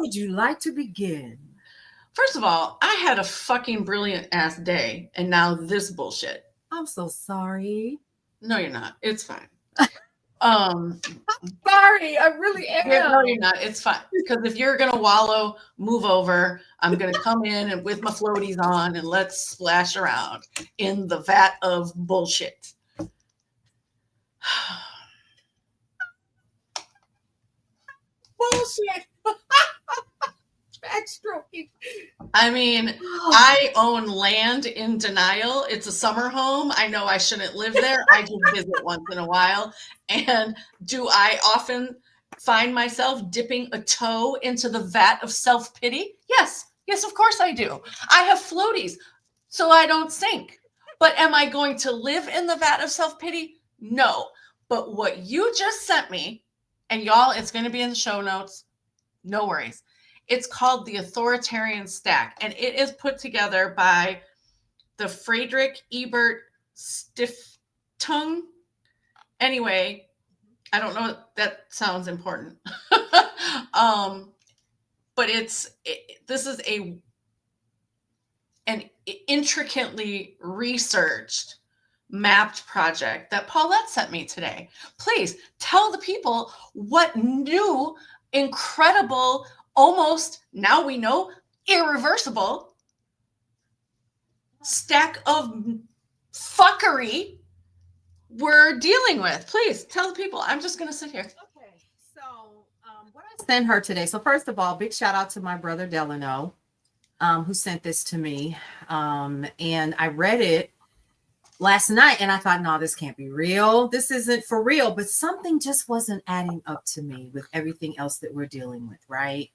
Would you like to begin? First of all, I had a fucking brilliant ass day, and now this bullshit. I'm so sorry. No, you're not. It's fine. Um, Sorry, I really no, am. you're not. It's fine. Because if you're gonna wallow, move over. I'm gonna come in and with my floaties on, and let's splash around in the vat of bullshit. Bullshit. Backstroking. I mean, Oh, I own land in denial. It's a summer home. I know I shouldn't live there. I just visit once in a while. And do I often find myself dipping a toe into the vat of self pity? Yes. Yes, of course I do. I have floaties so I don't sink. But am I going to live in the vat of self pity? No. But what you just sent me, and y'all, it's going to be in the show notes. No worries. It's called the Authoritarian Stack, and it is put together by the Friedrich Ebert Stiftung. Anyway, I don't know. That sounds important. um, but this is an intricately researched, mapped project that Paulette sent me today. Please tell the people what new, incredible, almost now we know irreversible stack of fuckery we're dealing with. Please tell the people. I'm just going to sit here. okay. So, what I sent her today. So, first of all, big shout out to my brother Delano, who sent this to me. And I read it last night and I thought, no, this can't be real. This isn't for real. But something just wasn't adding up to me with everything else that we're dealing with, right?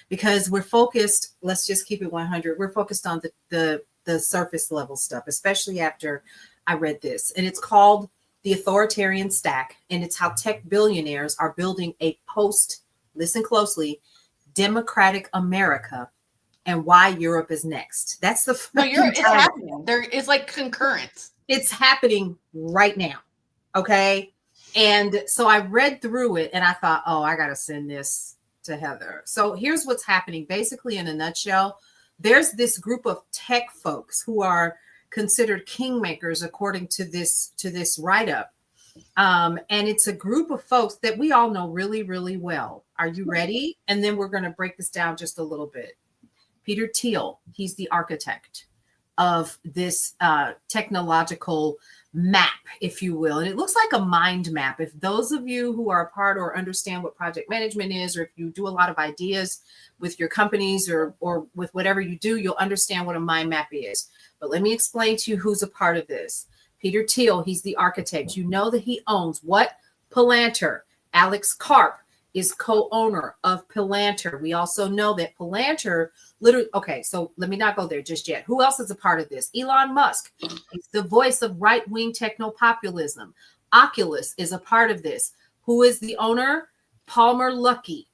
Because we're focused, let's just keep it 100. We're focused on the surface level stuff, especially after I read this. And it's called the Authoritarian Stack. And it's how tech billionaires are building a post, listen closely, democratic America and why Europe is next. That's the No, it's title. happening. There is like concurrence. It's happening right now. Okay. And so I read through it and I thought, oh, I got to send this to Heather. So here's what's happening. Basically, in a nutshell, there's this group of tech folks who are considered kingmakers according to this write-up. And it's a group of folks that we all know really, really well. Are you ready? And then we're going to break this down just a little bit. Peter Thiel, he's the architect of this technological map, if you will. And it looks like a mind map. If those of you who are a part or understand what project management is, or if you do a lot of ideas with your companies or with whatever you do, you'll understand what a mind map is. But let me explain to you who's a part of this. Peter Thiel, he's the architect. You know that he owns what? Palantir. Alex Karp is co-owner of Palantir. We also know that Palantir literally, okay, so let me not go there just yet. Who else is a part of this? Elon Musk. He's the voice of right-wing techno-populism. Oculus is a part of this. Who is the owner? Palmer Luckey.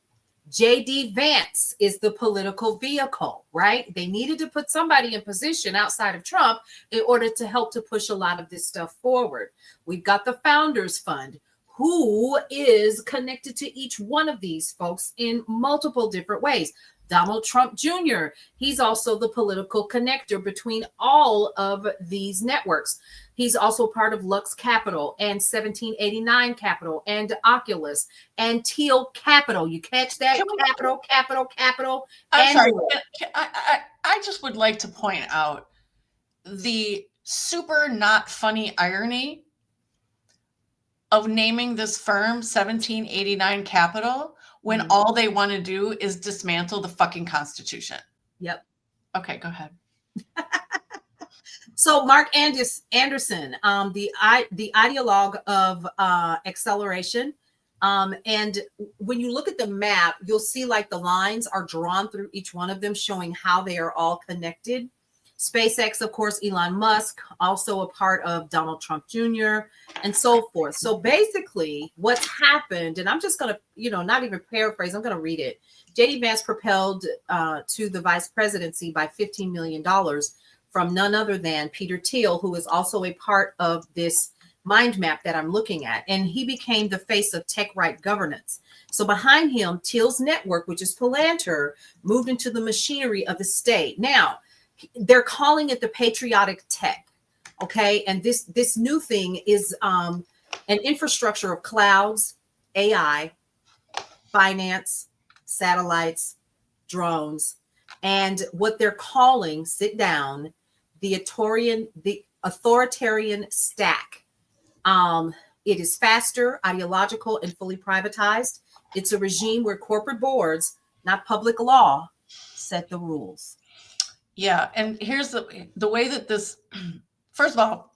JD Vance is the political vehicle, right? They needed to put somebody in position outside of Trump in order to help to push a lot of this stuff forward. We've got the Founders Fund, who is connected to each one of these folks in multiple different ways. Donald Trump Jr., he's also the political connector between all of these networks. He's also part of Lux Capital and 1789 Capital and Oculus and Thiel Capital. You catch that? Capital. I'm sorry. Anduril. I just would like to point out the super not funny irony of naming this firm 1789 Capital when all they want to do is dismantle the fucking Constitution. Yep. Okay, go ahead. So Mark Anderson, the ideologue of acceleration. And when you look at the map, you'll see like the lines are drawn through each one of them, showing how they are all connected. SpaceX, of course, Elon Musk, also a part of Donald Trump Jr., and so forth. So basically, what's happened, and I'm just going to, not even paraphrase, I'm going to read it. JD Vance propelled to the vice presidency by $15 million from none other than Peter Thiel, who is also a part of this mind map that I'm looking at. And he became the face of tech right governance. So behind him, Thiel's network, which is Palantir, moved into the machinery of the state. Now, they're calling it the patriotic tech. Okay. And this new thing is an infrastructure of clouds, AI, finance, satellites, drones, and what they're calling, sit down, the authoritarian stack. It is faster, ideological, and fully privatized. It's a regime where corporate boards, not public law, set the rules. Yeah, and here's the way that this. First of all,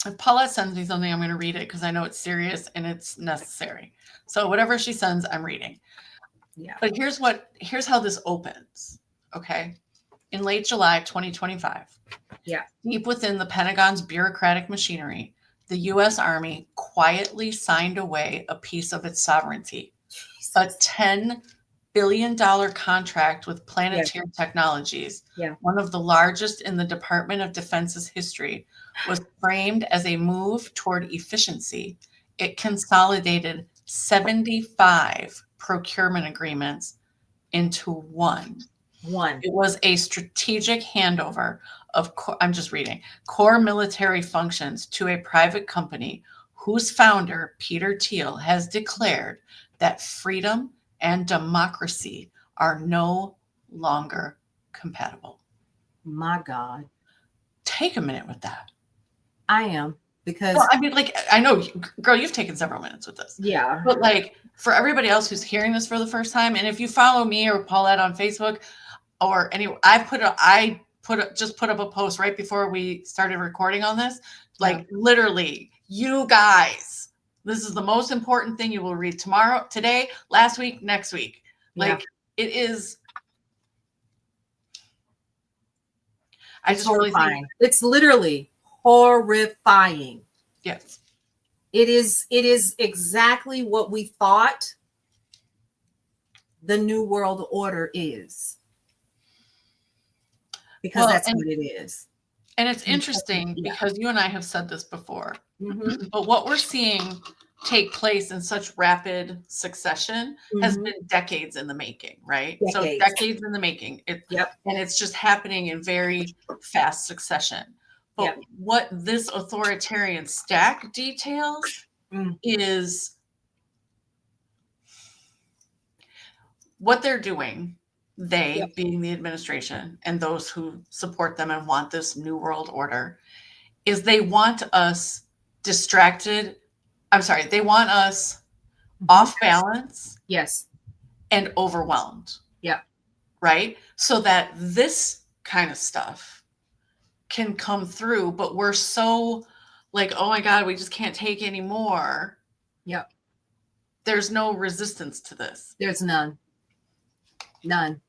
if Paulette sends me something, I'm going to read it because I know it's serious and it's necessary. So whatever she sends, I'm reading. Yeah. But here's how this opens. Okay. In late July 2025. Yeah. Deep within the Pentagon's bureaucratic machinery, the U.S. Army quietly signed away a piece of its sovereignty. A $10 billion contract with Palantir Technologies, one of the largest in the Department of Defense's history, was framed as a move toward efficiency. It consolidated 75 procurement agreements into one. It was a strategic handover of, I'm just reading, core military functions to a private company whose founder, Peter Thiel, has declared that freedom and democracy are no longer compatible. My God. Take a minute with that. I am, because well, I mean, like, I know, girl, you've taken several minutes with this. Yeah. But like for everybody else who's hearing this for the first time, and if you follow me or Paulette on Facebook or any, just put up a post right before we started recording on this. Like literally, you guys, this is the most important thing you will read tomorrow, today, last week, next week. Like it is. It's horrifying. It's literally horrifying. Yes. It is exactly what we thought the New World Order is. Because that's what it is. And it's interesting because you and I have said this before, but what we're seeing take place in such rapid succession has been decades in the making, right? So decades in the making. And it's just happening in very fast succession. But what this authoritarian stack details is what they're doing. They being the administration and those who support them and want this new world order is they want us distracted. I'm sorry. They want us off balance. Yes. And overwhelmed. Yeah. Right. So that this kind of stuff can come through, but we're so like, oh my God, we just can't take any more. Yep. There's no resistance to this. There's none. None.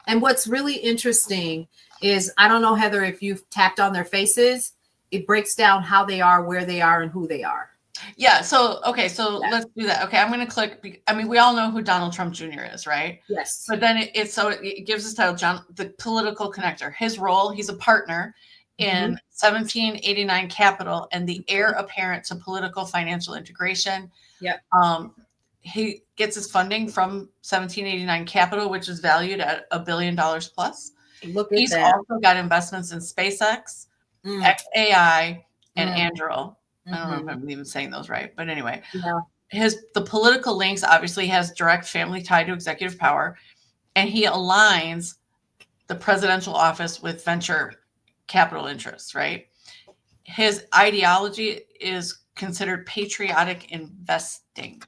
And what's really interesting is, I don't know, Heather, if you've tapped on their faces, it breaks down how they are, where they are, and who they are. Yeah. So, okay. So let's do that. Okay. I'm going to click. I mean, we all know who Donald Trump Jr. is, right? Yes. But then it gives us title, John, the political connector. His role, he's a partner in 1789 Capital and the heir apparent to political financial integration. Yep. He gets his funding from 1789 Capital, which is valued at $1 billion plus. Look at He's that. also got investments in SpaceX, XAI, and Anduril. I don't know if I'm even saying those right, but anyway, the political links obviously has direct family tie to executive power, and he aligns the presidential office with venture capital interests, right? His ideology is considered patriotic investing.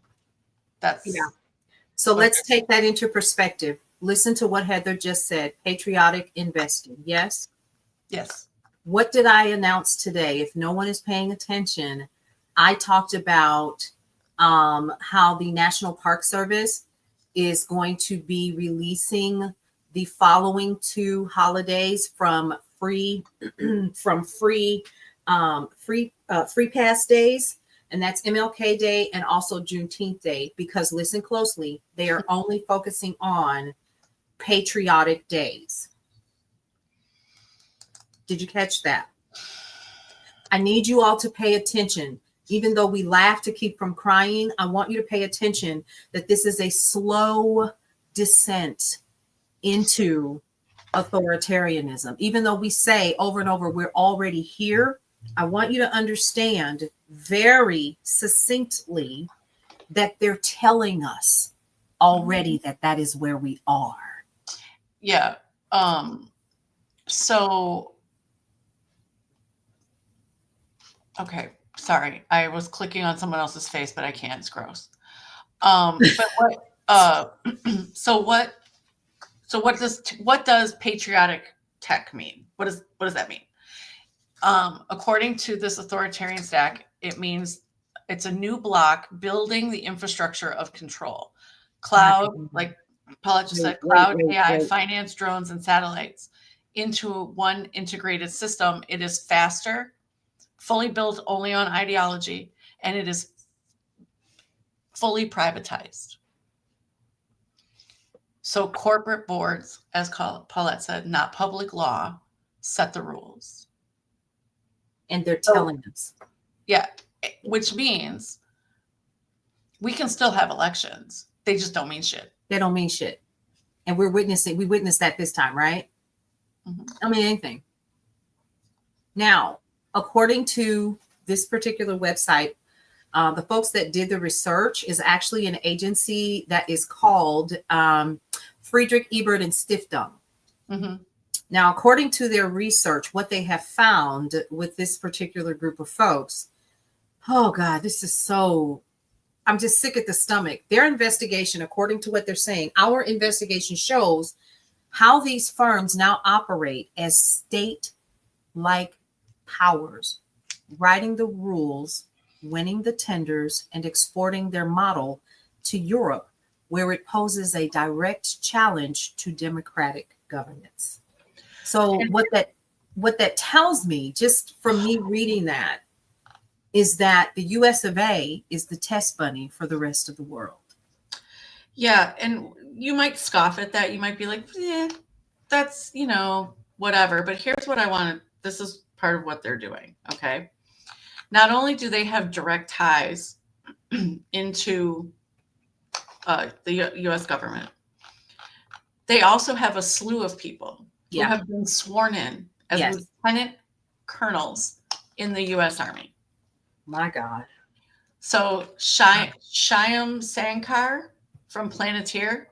So let's take that into perspective. Listen to what Heather just said. Patriotic investing. Yes. Yes. What did I announce today? If no one is paying attention, I talked about how the National Park Service is going to be releasing the following 2 holidays from free pass days. And that's MLK Day and also Juneteenth Day, because listen closely, they are only focusing on patriotic days. Did you catch that? I need you all to pay attention. Even though we laugh to keep from crying, I want you to pay attention that this is a slow descent into authoritarianism. Even though we say over and over, we're already here, I want you to understand very succinctly that they're telling us already that that is where we are. Yeah. So, okay. Sorry. I was clicking on someone else's face, but I can't. It's gross. But what does patriotic tech mean? What does that mean? According to this authoritarian stack, it means it's a new block building the infrastructure of control. Cloud, like Paulette just said, cloud, AI, finance, drones, and satellites into one integrated system. It is faster, fully built only on ideology, and it is fully privatized. So corporate boards, as Paulette said, not public law, set the rules. And they're telling us. Yeah, which means we can still have elections. They just don't mean shit. They don't mean shit. And we witnessed that this time, right? Mm-hmm. I mean, anything. Now, according to this particular website, the folks that did the research is actually an agency that is called Friedrich Ebert and Stiftung. Mm-hmm. Now, according to their research, what they have found with this particular group of folks, oh God, this is so, I'm just sick at the stomach. Their investigation, according to what they're saying, our investigation shows how these firms now operate as state-like powers, writing the rules, winning the tenders, and exporting their model to Europe, where it poses a direct challenge to democratic governance. So what that tells me, just from me reading that, is that the US of A is the test bunny for the rest of the world. Yeah, and you might scoff at that. You might be like, yeah, that's, whatever. But here's what I want. This is part of what they're doing, okay? Not only do they have direct ties into the U.S. government, they also have a slew of people who have been sworn in as lieutenant colonels in the U.S. Army. My God. So Shyam Sankar from Palantir,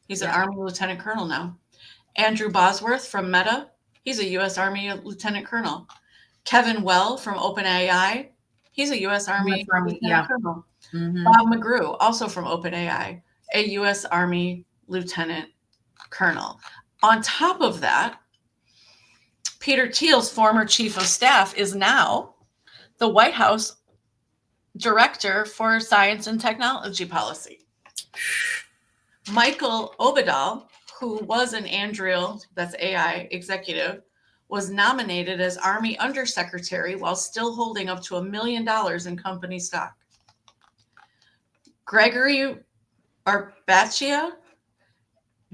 he's an Army lieutenant colonel now. Andrew Bosworth from Meta, he's a U.S. Army lieutenant colonel. Kevin Well from OpenAI, he's a U.S. Army lieutenant colonel. Mm-hmm. Bob McGrew, also from OpenAI, a U.S. Army lieutenant colonel. On top of that, Peter Thiel's former chief of staff is now the White House director for science and technology policy. Michael Obadal, who was an Anduril, that's AI executive, was nominated as Army Undersecretary while still holding up to $1 million in company stock. Gregory Arbachia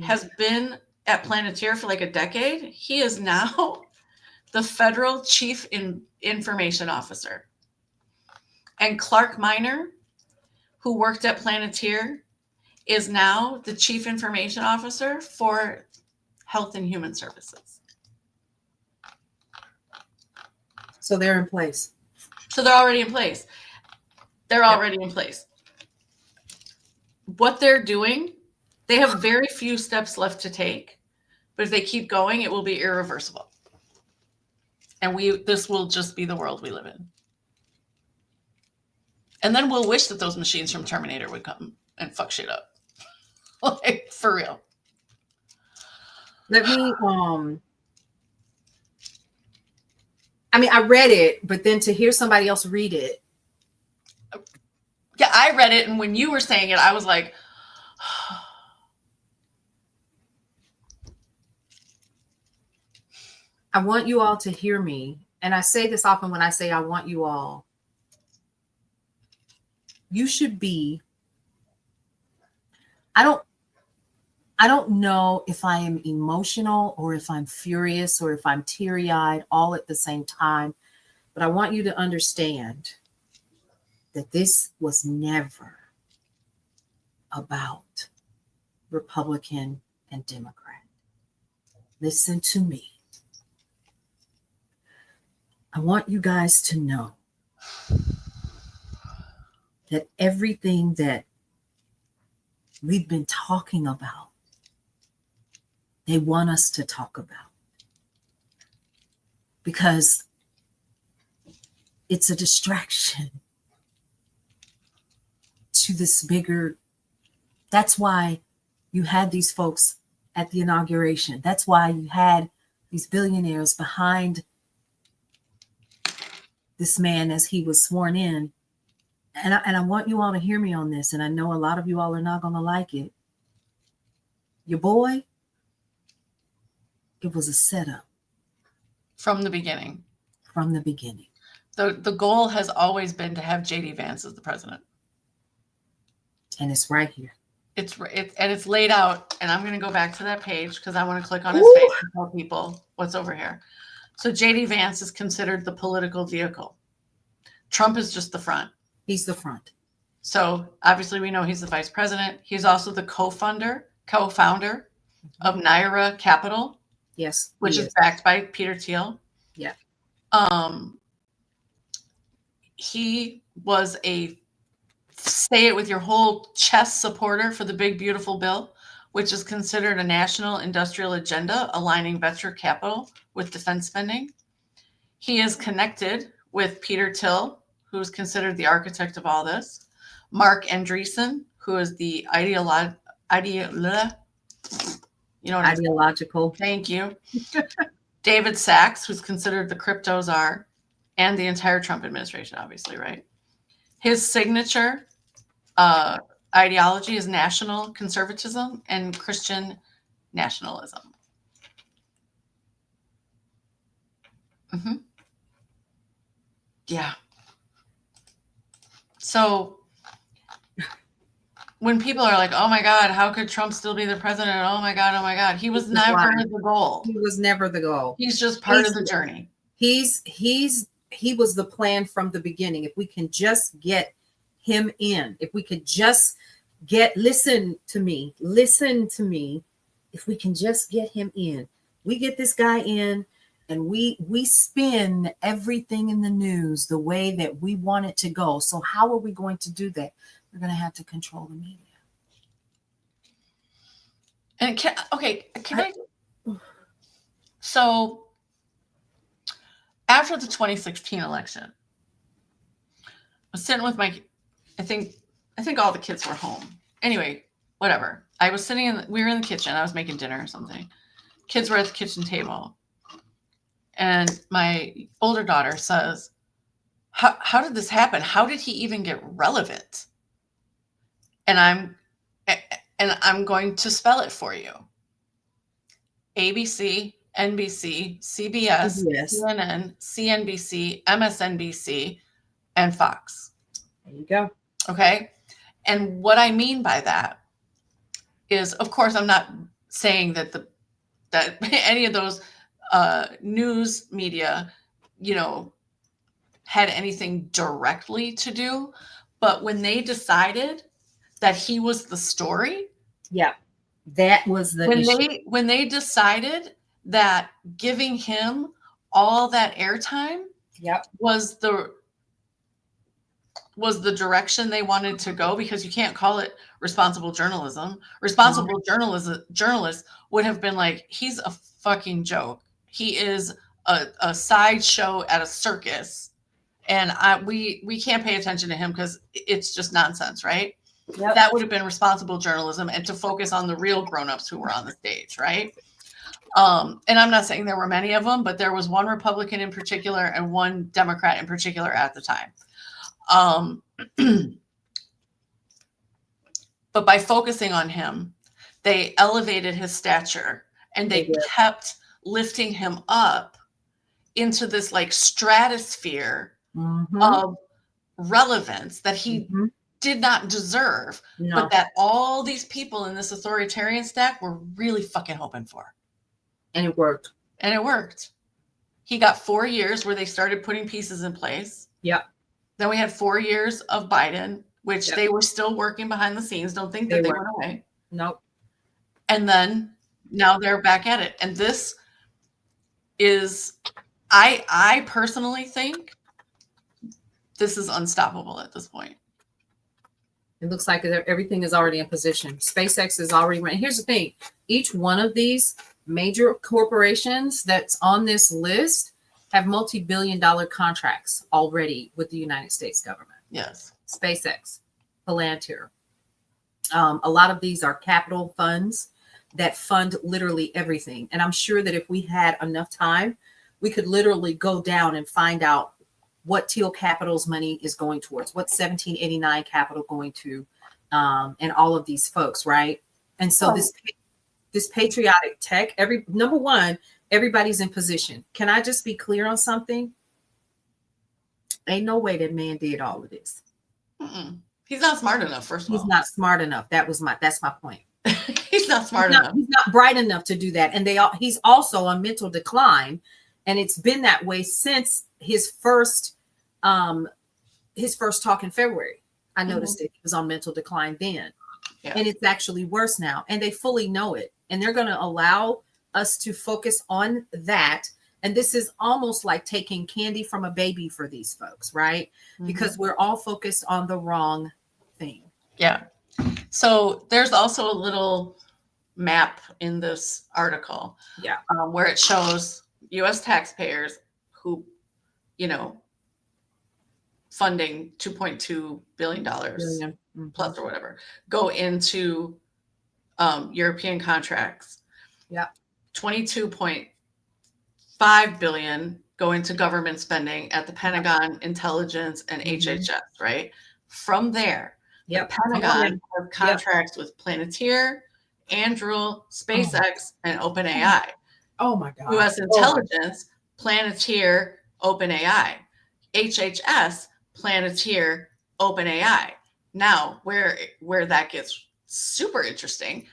has been at Palantir for like a decade. He is now the federal chief information officer. And Clark Miner, who worked at Palantir, is now the chief information officer for Health and Human Services. So they're in place. So they're already in place. They're already in place. What they're doing, they have very few steps left to take, but if they keep going, it will be irreversible. And this will just be the world we live in. And then we'll wish that those machines from Terminator would come and fuck shit up. Like, for real. Let me, I read it, but then to hear somebody else read it. Yeah, I read it, and when you were saying it, I was like, I want you all to hear me. And I say this often when I say I want you all. You should be, I don't know if I am emotional or if I'm furious or if I'm teary-eyed all at the same time, but I want you to understand that this was never about Republican and Democrat. Listen to me. I want you guys to know that everything that we've been talking about, they want us to talk about. Because it's a distraction to this bigger. That's why you had these folks at the inauguration. That's why you had these billionaires behind this man as he was sworn in. And I want you all to hear me on this. And I know a lot of you all are not going to like it. Your boy, it was a setup. From the beginning. From the beginning. The goal has always been to have J.D. Vance as the president. And it's right here. It's laid out. And I'm going to go back to that page because I want to click on his face and tell people what's over here. So J.D. Vance is considered the political vehicle. Trump is just the front. He's the front. So obviously we know he's the vice president. He's also the co-founder of Naira Capital. Yes. Which is backed by Peter Thiel. Yeah. He was a say it with your whole chest supporter for the big beautiful bill, which is considered a national industrial agenda aligning venture capital with defense spending. He is connected with Peter Thiel, who is considered the architect of all this. Mark Andreessen, who is the ideological. Thank you. David Sachs, who's considered the crypto czar, and the entire Trump administration, obviously, right? His signature ideology is national conservatism and Christian nationalism. Mm-hmm. Yeah. So when people are like, oh my God, how could Trump still be the president? Oh my God. He was never the goal. He was never the goal. He's just part of the journey. He was the plan from the beginning. If we can just get him in, if we could just listen to me. If we can just get him in, we get this guy in and we spin everything in the news the way that we want it to go. So how are we going to do that? We're going to have to control the media. And so after the 2016 election, I was sitting with I think all the kids were home. Anyway, whatever. I was sitting we were in the kitchen. I was making dinner or something. Kids were at the kitchen table. And my older daughter says, how did this happen? How did he even get relevant? And I'm going to spell it for you. ABC, NBC, CBS, CNN, CNBC, MSNBC, and Fox. There you go. Okay. And what I mean by that is, of course, I'm not saying that any of those news media, had anything directly to do, but when they decided that he was the story, yeah, that was the issue. When they decided that giving him all that airtime, was the direction they wanted to go, because you can't call it responsible journalism. Responsible journalists would have been like, he's a fucking joke. He is a sideshow at a circus, and we can't pay attention to him because it's just nonsense, right? Yep. That would have been responsible journalism, and to focus on the real grown-ups who were on the stage, right? And I'm not saying there were many of them, but there was one Republican in particular and one Democrat in particular at the time. But by focusing on him, they elevated his stature, and they kept lifting him up into this like stratosphere of relevance that he did not deserve, but that all these people in this authoritarian stack were really fucking hoping for. And it worked. He got 4 years where they started putting pieces in place. Yep. Then we had 4 years of Biden, which Yep. they were still working behind the scenes. Don't think that they went away. Nope. And then now they're back at it. And this is, I personally think this is unstoppable at this point. It looks like everything is already in position. SpaceX is already running. Here's the thing. Each one of these major corporations that's on this list have multi-billion-dollar contracts already with the United States government. Yes. SpaceX, Palantir. A lot of these are capital funds that fund literally everything. And I'm sure that if we had enough time, we could literally go down and find out what Thiel Capital's money is going towards, what 1789 Capital going to, and all of these folks, right? And so this patriotic tech, number one, everybody's in position. Can I just be clear on something? Ain't no way that man did all of this. Mm-mm. He's not smart enough, first of all. He's not smart enough. That's my point. He's not smart enough. He's not bright enough to do that. And he's also on mental decline. And it's been that way since his first talk in February. I noticed it. He was on mental decline then. Yeah. And it's actually worse now. And they fully know it. And they're going to allow us to focus on that. And this is almost like taking candy from a baby for these folks, right? Because we're all focused on the wrong thing. Yeah. So there's also a little map in this article, where it shows U.S. taxpayers who, funding $2.2 billion plus or whatever, go into European contracts. Yeah. 22.5 billion go into government spending at the Pentagon, intelligence, and HHS, right? From there, the Pentagon has contracts with Palantir, Anduril, SpaceX, and OpenAI. Oh my God. U.S. intelligence, Palantir, OpenAI. HHS, Palantir, OpenAI. Now, where that gets super interesting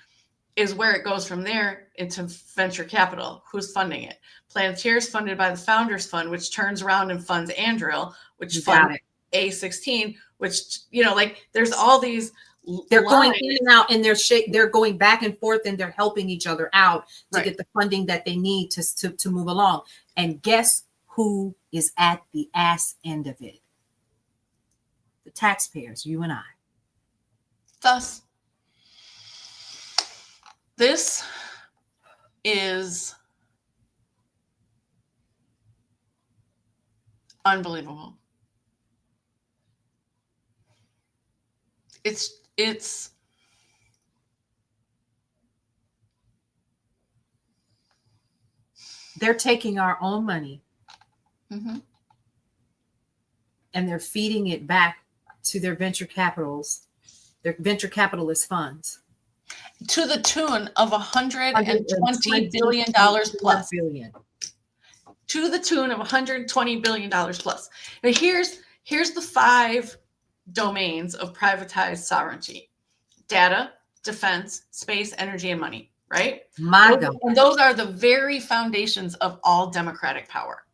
is where it goes from there into venture capital. Who's funding it? Palantir is funded by the Founders Fund, which turns around and funds Anduril, which funds A16, which, there's all these. They're going in and out, and they're going back and forth, and they're helping each other out to get the funding that they need to move along. And guess who is at the ass end of it? The taxpayers, you and I. Thus, this is unbelievable. It's they're taking our own money and they're feeding it back to their venture capitalist funds to the tune of $120 billion plus. To the tune of $120 billion plus. Now here's the 5 domains of privatized sovereignty: data, defense, space, energy, and money, right? My God. And those are the very foundations of all democratic power.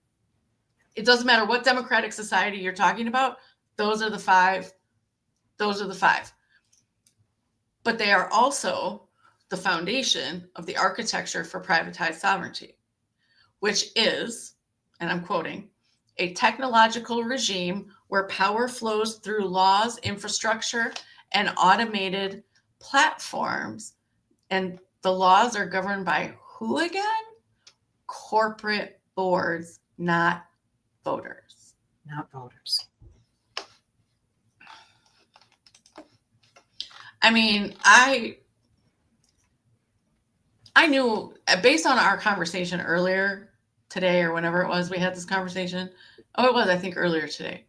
It doesn't matter what democratic society you're talking about. Those are the 5. But they are also the foundation of the architecture for privatized sovereignty, which is, and I'm quoting, a technological regime where power flows through laws, infrastructure, and automated platforms. And the laws are governed by who again? Corporate boards, not voters. Not voters. I mean, I knew, based on our conversation earlier today or whenever it was we had this conversation. Oh, it was, I think, earlier today.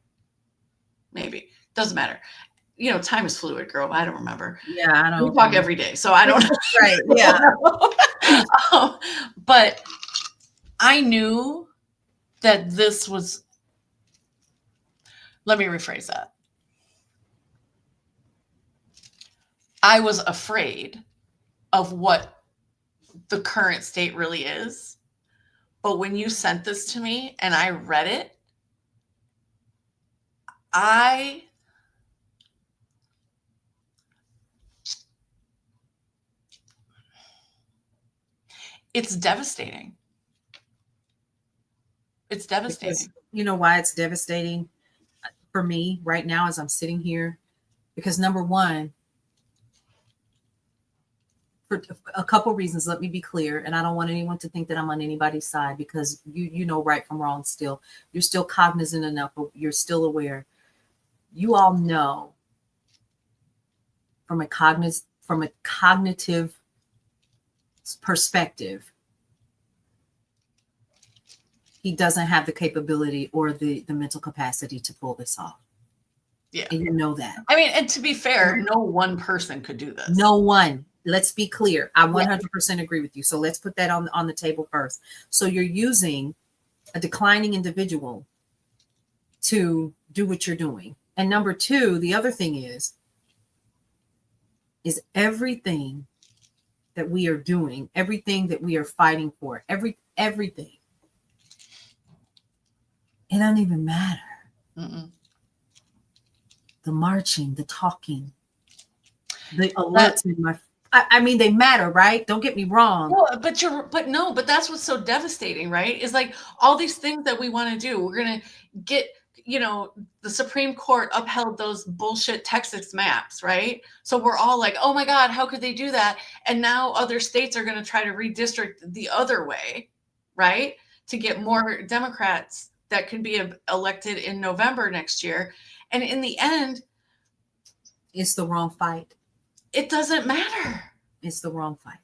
Maybe. Doesn't matter. Time is fluid, girl. I don't remember. Yeah, I don't. We talk every day, so I don't know. Right, yeah. But I knew that this was, let me rephrase that. I was afraid of what the current state really is. But when you sent this to me and I read it, It's devastating. It's devastating. Because you know why it's devastating for me right now as I'm sitting here? Because number one, for a couple reasons, let me be clear, and I don't want anyone to think that I'm on anybody's side, because you know right from wrong still. You're still cognizant enough, but you're still aware. You all know from a cognitive perspective, he doesn't have the capability or the mental capacity to pull this off. Yeah. And you know that. I mean, and to be fair, no one person could do this. No one. Let's be clear. I 100% agree with you. So let's put that on the table first. So you're using a declining individual to do what you're doing. And number two, the other thing is everything that we are doing, everything that we are fighting for, everything. It doesn't even matter. Mm-mm. The marching, the talking, the alerts in my. I mean, they matter, right? Don't get me wrong. No, but that's what's so devastating, right? Is like all these things that we want to do. We're gonna get, the Supreme Court upheld those bullshit Texas maps, right? So we're all like, oh my God, how could they do that? And now other states are gonna try to redistrict the other way, right? To get more Democrats that could be elected in November next year. And in the end, it's the wrong fight. It doesn't matter. It's the wrong fight.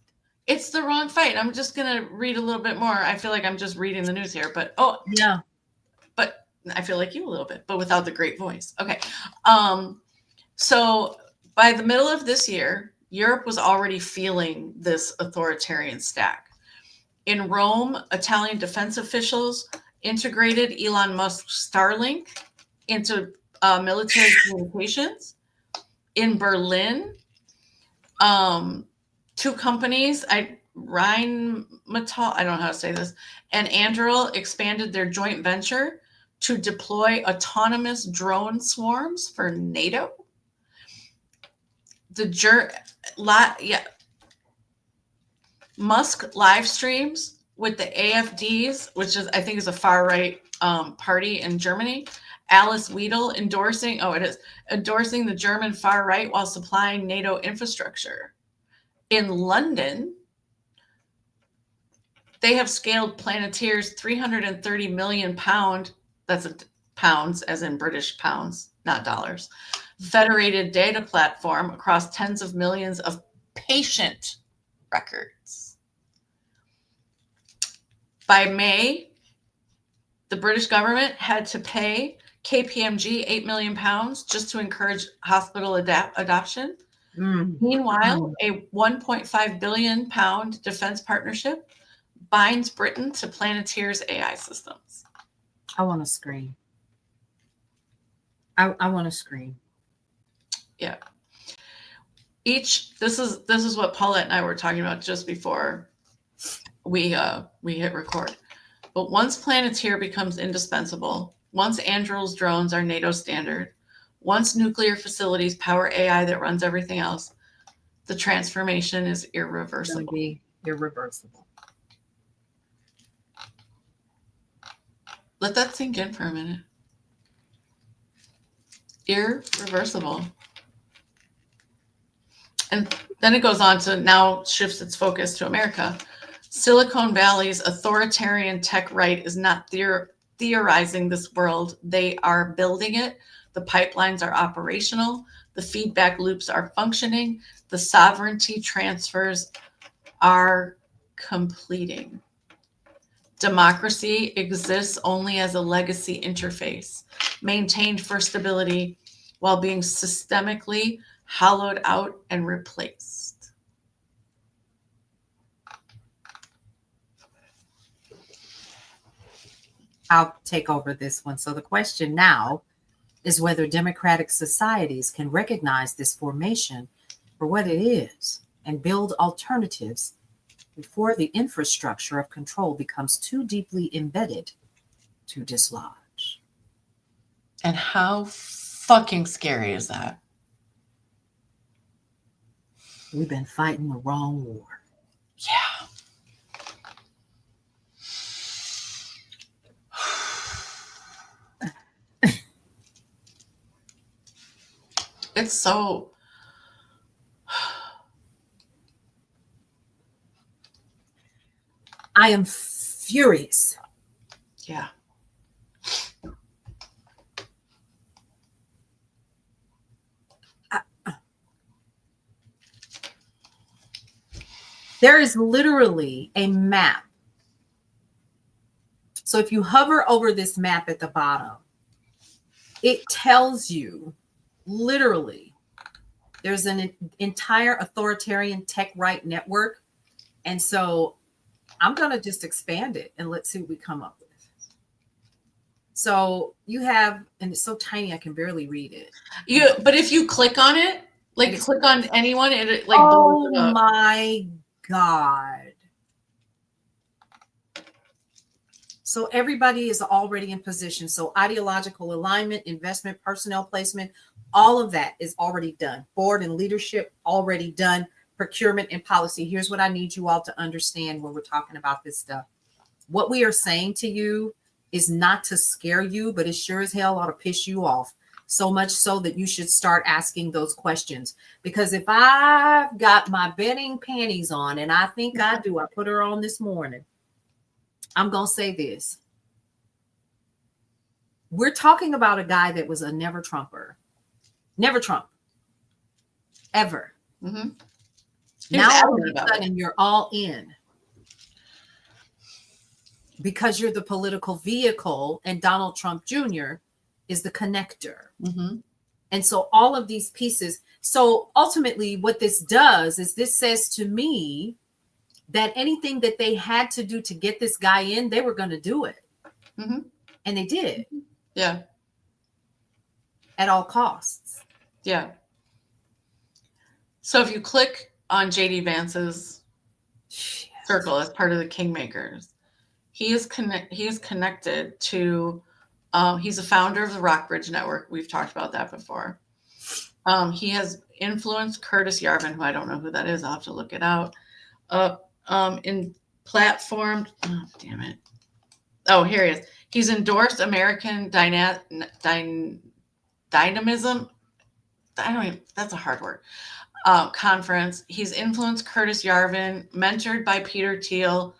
It's the wrong fight. I'm just going to read a little bit more. I feel like I'm just reading the news here, but yeah. But I feel like you a little bit, but without the great voice. Okay. So by the middle of this year, Europe was already feeling this authoritarian stack. In Rome, Italian defense officials integrated Elon Musk's Starlink into military communications. In Berlin, two companies, Rheinmetall, I don't know how to say this, and Anduril expanded their joint venture to deploy autonomous drone swarms for NATO. Musk live streams with the AfDs, which I think is a far right party in Germany. Alice Weidel endorsing the German far right while supplying NATO infrastructure. In London, they have scaled Palantir's 330 million pound, pounds as in British pounds, not dollars, federated data platform across tens of millions of patient records. By May, the British government had to pay KPMG 8 million pounds just to encourage hospital adoption. Meanwhile, a 1.5 billion pound defense partnership binds Britain to Palantir's AI systems. I want to scream. I want to scream. Yeah. This is what Paulette and I were talking about just before we hit record. But once Palantir becomes indispensable, once Anduril's drones are NATO standard, once nuclear facilities power AI that runs everything else, the transformation is irreversible. It's going to be irreversible. Let that sink in for a minute. Irreversible. And then it goes on to now shifts its focus to America. Silicon Valley's authoritarian tech right is not theorizing this world. They are building it. The pipelines are operational. The feedback loops are functioning. The sovereignty transfers are completing. Democracy exists only as a legacy interface, maintained for stability while being systemically hollowed out and replaced. I'll take over this one. So the question now is whether democratic societies can recognize this formation for what it is and build alternatives before the infrastructure of control becomes too deeply embedded to dislodge. And how fucking scary is that? We've been fighting the wrong war. Yeah. It's so... I am furious. Yeah. There is literally a map. So if you hover over this map at the bottom, it tells you literally there's an entire authoritarian tech right network. And so I'm going to just expand it and let's see what we come up with. So you have, and it's so tiny, I can barely read it. But if you click on it, like click on anyone, it like blows it up. My God. So everybody is already in position. So ideological alignment, investment, personnel placement, all of that is already done. Board and leadership already done. Procurement and policy. Here's what I need you all to understand when we're talking about this stuff. What we are saying to you is not to scare you, but it sure as hell ought to piss you off. So much so that you should start asking those questions. Because if I've got my bedding panties on, and I think I do, I put her on this morning, I'm going to say this. We're talking about a guy that was a never Trumper. Never Trump. Ever. Mm-hmm. Now all of a sudden you're all in. Because you're the political vehicle and Donald Trump Jr. is the connector. Mm-hmm. And so all of these pieces. So ultimately what this does is this says to me that anything that they had to do to get this guy in, they were going to do it. Mm-hmm. And they did. Yeah. At all costs. Yeah. So if you click on JD Vance's circle as part of the Kingmakers, he is connected to, he's a founder of the Rockbridge Network. We've talked about that before. He has influenced Curtis Yarvin, who I don't know who that is. I'll have to look it out. In platformed, oh, damn it. Oh, here he is. He's endorsed American dynamism. That's a hard word. Conference. He's influenced Curtis Yarvin, mentored by Peter Thiel.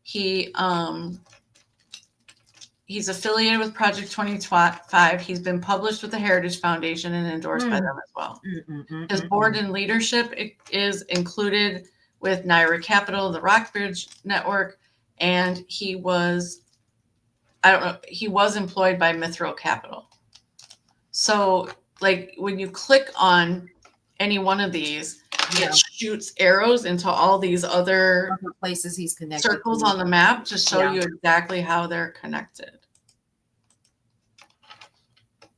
He's affiliated with Project 25. He's been published with the Heritage Foundation and endorsed by them as well. His board and leadership is included with Naira Capital, the Rockbridge Network, and he was employed by Mithril Capital. So, like, when you click on any one of these, it shoots arrows into all these other places he's connected circles on the map to show you exactly how they're connected.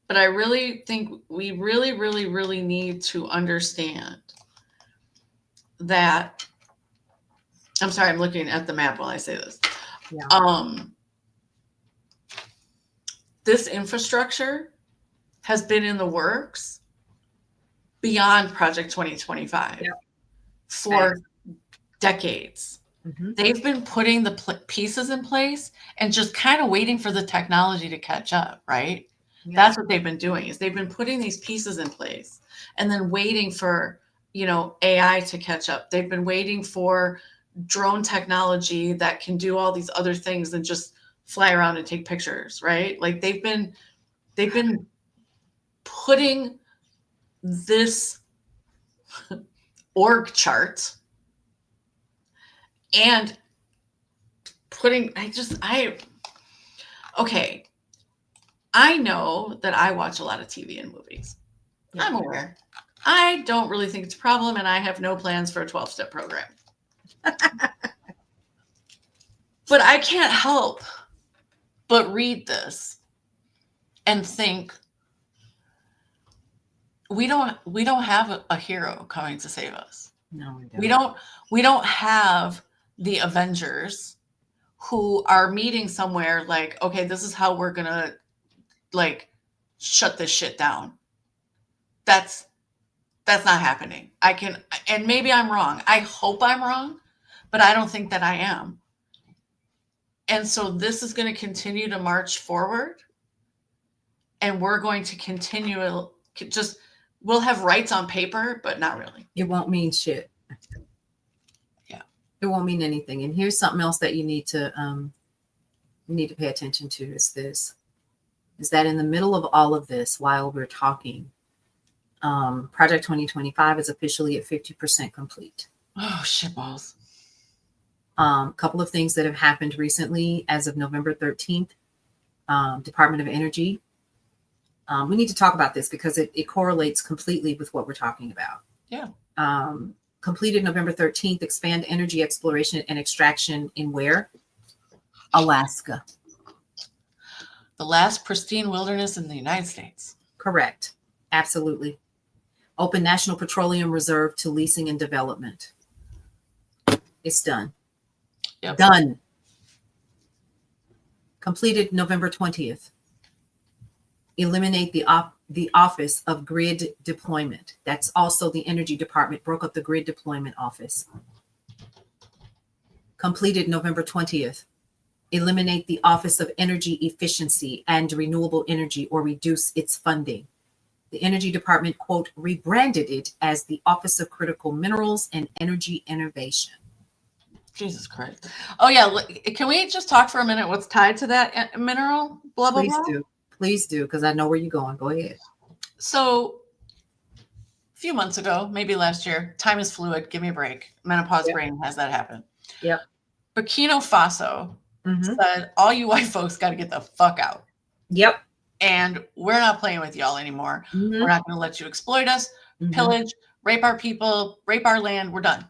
But I really think we really, really, really need to understand that. I'm sorry, I'm looking at the map while I say this. Yeah. This infrastructure has been in the works beyond Project 2025 for decades. Mm-hmm. They've been putting the pieces in place and just kind of waiting for the technology to catch up, right? Yeah. That's what they've been doing, is they've been putting these pieces in place and then waiting for, AI to catch up. They've been waiting for drone technology that can do all these other things than just fly around and take pictures, right? Like they've been putting this org chart and putting, okay. I know that I watch a lot of TV and movies. Yeah. I'm aware. I don't really think it's a problem, and I have no plans for a 12-step program. But I can't help but read this and think, we don't have a hero coming to save us. No, we don't have the Avengers who are meeting somewhere like, okay, this is how we're gonna shut this shit down. That's not happening. And maybe I'm wrong. I hope I'm wrong, but I don't think that I am. And so this is going to continue to march forward, and we're going to continue we'll have rights on paper, but not really. It won't mean shit. Yeah. It won't mean anything. And here's something else that you need to pay attention to is that in the middle of all of this, while we're talking, Project 2025 is officially at 50% complete. Oh, shitballs. Couple of things that have happened recently as of November 13th, Department of Energy. We need to talk about this because it correlates completely with what we're talking about. Yeah. Completed November 13th, expand energy exploration and extraction in where? Alaska. The last pristine wilderness in the United States. Correct. Absolutely. Open National Petroleum Reserve to leasing and development. It's done. Yep. Done. Completed November 20th. Eliminate the Office of Grid Deployment. That's also the Energy Department broke up the Grid Deployment Office. Completed November 20th. Eliminate the Office of Energy Efficiency and Renewable Energy or reduce its funding. The Energy Department, quote, rebranded it as the Office of Critical Minerals and Energy Innovation. Jesus Christ. Oh, yeah. Can we just talk for a minute what's tied to that mineral? Blah, blah, blah. Please do, because I know where you're going. Go ahead. So a few months ago, maybe last year, time is fluid. Give me a break. Menopause brain has that happen. Yep. Burkina Faso said, all you white folks got to get the fuck out. Yep. And we're not playing with y'all anymore. We're not going to let you exploit us, pillage, rape our people, rape our land. We're done.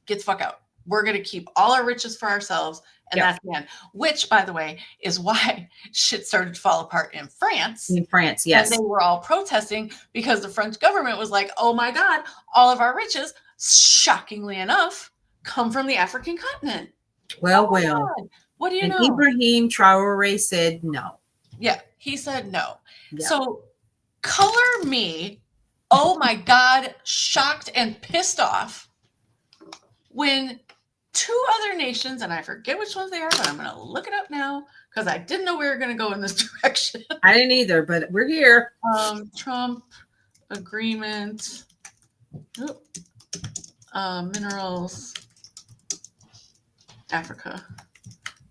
Get the fuck out. We're going to keep all our riches for ourselves. And that's the end. Which, by the way, is why shit started to fall apart in France. In France, yes. And they were all protesting because the French government was like, oh my God, all of our riches, shockingly enough, come from the African continent. Well. God. What do you know? Ibrahim Traore said no. Yeah, he said no. Yeah. So color me, oh my God, shocked and pissed off when two other nations, and I forget which ones they are, but I'm going to look it up now because I didn't know we were going to go in this direction. I didn't either, but we're here. Trump agreement, minerals, Africa,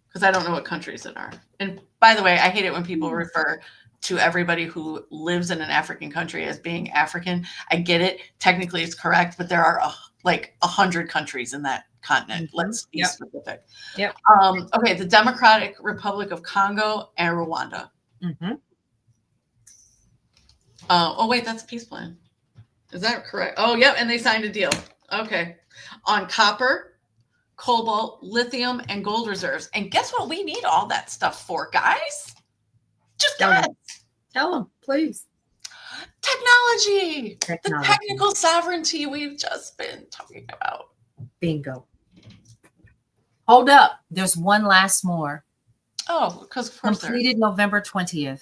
because I don't know what countries it are. And by the way, I hate it when people refer to everybody who lives in an African country as being African. I get it. Technically, it's correct, but there are like 100 countries in that continent. Let's be specific. Yep. Okay, the Democratic Republic of Congo and Rwanda. Oh, wait, that's a peace plan. Is that correct? Oh, yep, and they signed a deal. Okay. On copper, cobalt, lithium, and gold reserves. And guess what we need all that stuff for, guys? Just guys. Tell them, please. Technology. The technical sovereignty we've just been talking about. Bingo. Hold up. There's one last more. Oh, because of course completed November 20th.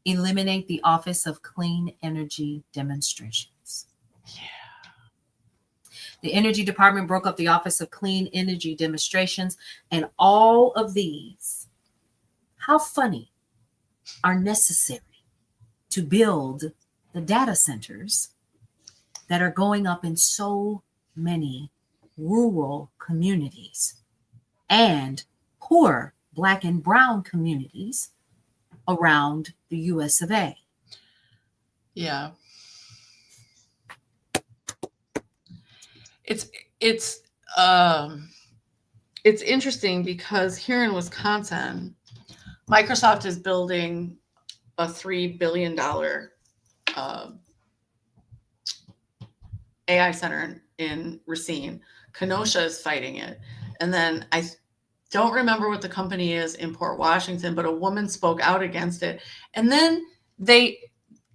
Eliminate the Office of Clean Energy Demonstrations. Yeah. The Energy Department broke up the Office of Clean Energy Demonstrations, and all of these, how funny, are necessary to build the data centers that are going up in so many rural communities and poor Black and Brown communities around the US of A. Yeah. It's interesting because here in Wisconsin, Microsoft is building a $3 billion AI center in Racine. Kenosha is fighting it. And then I don't remember what the company is in Port Washington, but a woman spoke out against it. And then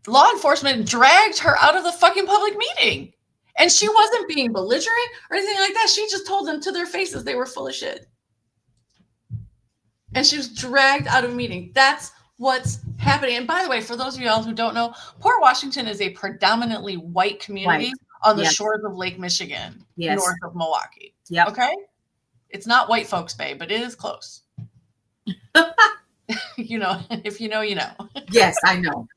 law enforcement dragged her out of the fucking public meeting. And she wasn't being belligerent or anything like that. She just told them to their faces they were full of shit. And she was dragged out of a meeting. That's what's happening. And by the way, for those of y'all who don't know, Port Washington is a predominantly white community White. on the Yes. shores of Lake Michigan, Yes. north of Milwaukee. Yep. Okay? It's not white folks bay, but it is close. You know, if you know, you know. Yes, I know.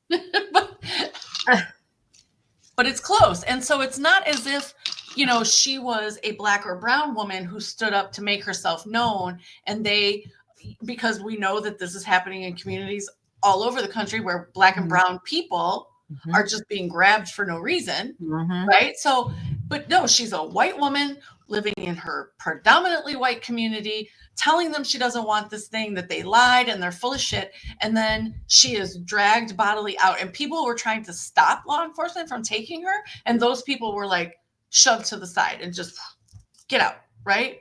But it's close. And so it's not as if, you know, she was a black or brown woman who stood up to make herself known. And they, because we know that this is happening in communities all over the country where black and brown people are just being grabbed for no reason. Right. So, but no, she's a white woman living in her predominantly white community, telling them she doesn't want this thing, that they lied and they're full of shit. And then she is dragged bodily out, and people were trying to stop law enforcement from taking her. And those people were like shoved to the side and just get out. Right.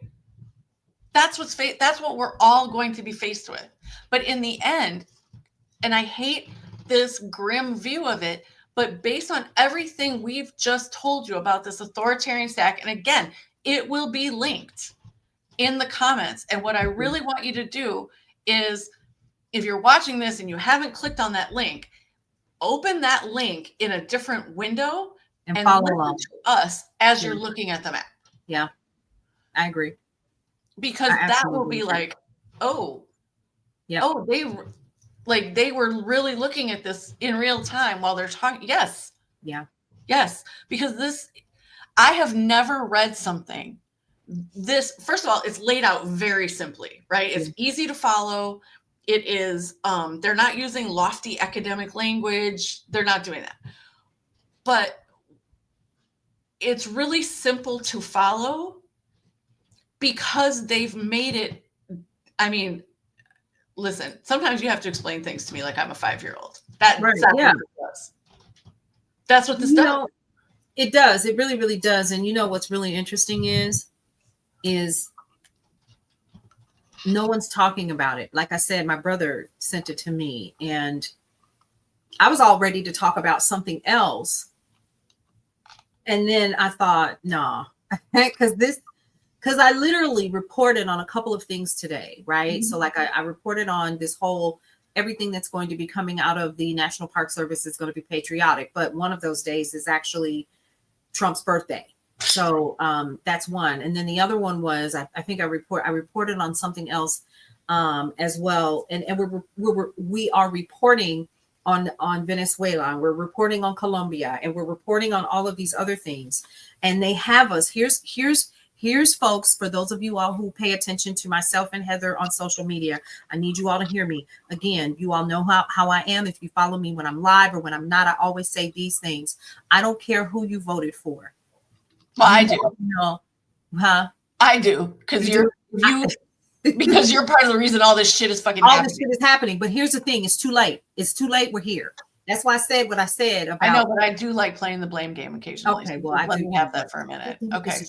That's that's what we're all going to be faced with. But in the end, and I hate this grim view of it, but based on everything we've just told you about this authoritarian stack, and again, it will be linked in the comments. And what I really want you to do is, if you're watching this and you haven't clicked on that link, open that link in a different window and follow listen along to us as you're looking at the map. Yeah, I agree. Because that will be like, oh, yeah, oh, they were really looking at this in real time while they're talking. Yes. Yeah. Yes. Because I have never read something this. First of all, it's laid out very simply, right? It's easy to follow. It is, they're not using lofty academic language. They're not doing that. But it's really simple to follow because they've made it. I mean, listen, sometimes you have to explain things to me like I'm a 5-year-old. That's what this does. That's what this does. It does. It really, really does. And you know what's really interesting is no one's talking about it. Like I said, my brother sent it to me, and I was all ready to talk about something else. And then I thought, nah, because I literally reported on a couple of things today, right? So like I reported on this whole, everything that's going to be coming out of the National Park Service is going to be patriotic. But one of those days is actually Trump's birthday. So that's one. And then the other one was, I think I reported on something else as well. And we are reporting on Venezuela, and we're reporting on Colombia, and we're reporting on all of these other things. And they have us. Here's folks, for those of you all who pay attention to myself and Heather on social media, I need you all to hear me. Again, you all know how I am. If you follow me when I'm live or when I'm not, I always say these things. I don't care who you voted for. Well, I do. No. Huh? I do. Because because you're part of the reason all this shit is fucking happening. All this shit is happening. But here's the thing. It's too late. It's too late. We're here. That's why I said what I said about. I know, but I do like playing the blame game occasionally. Okay, well, let me have that for a minute. Okay.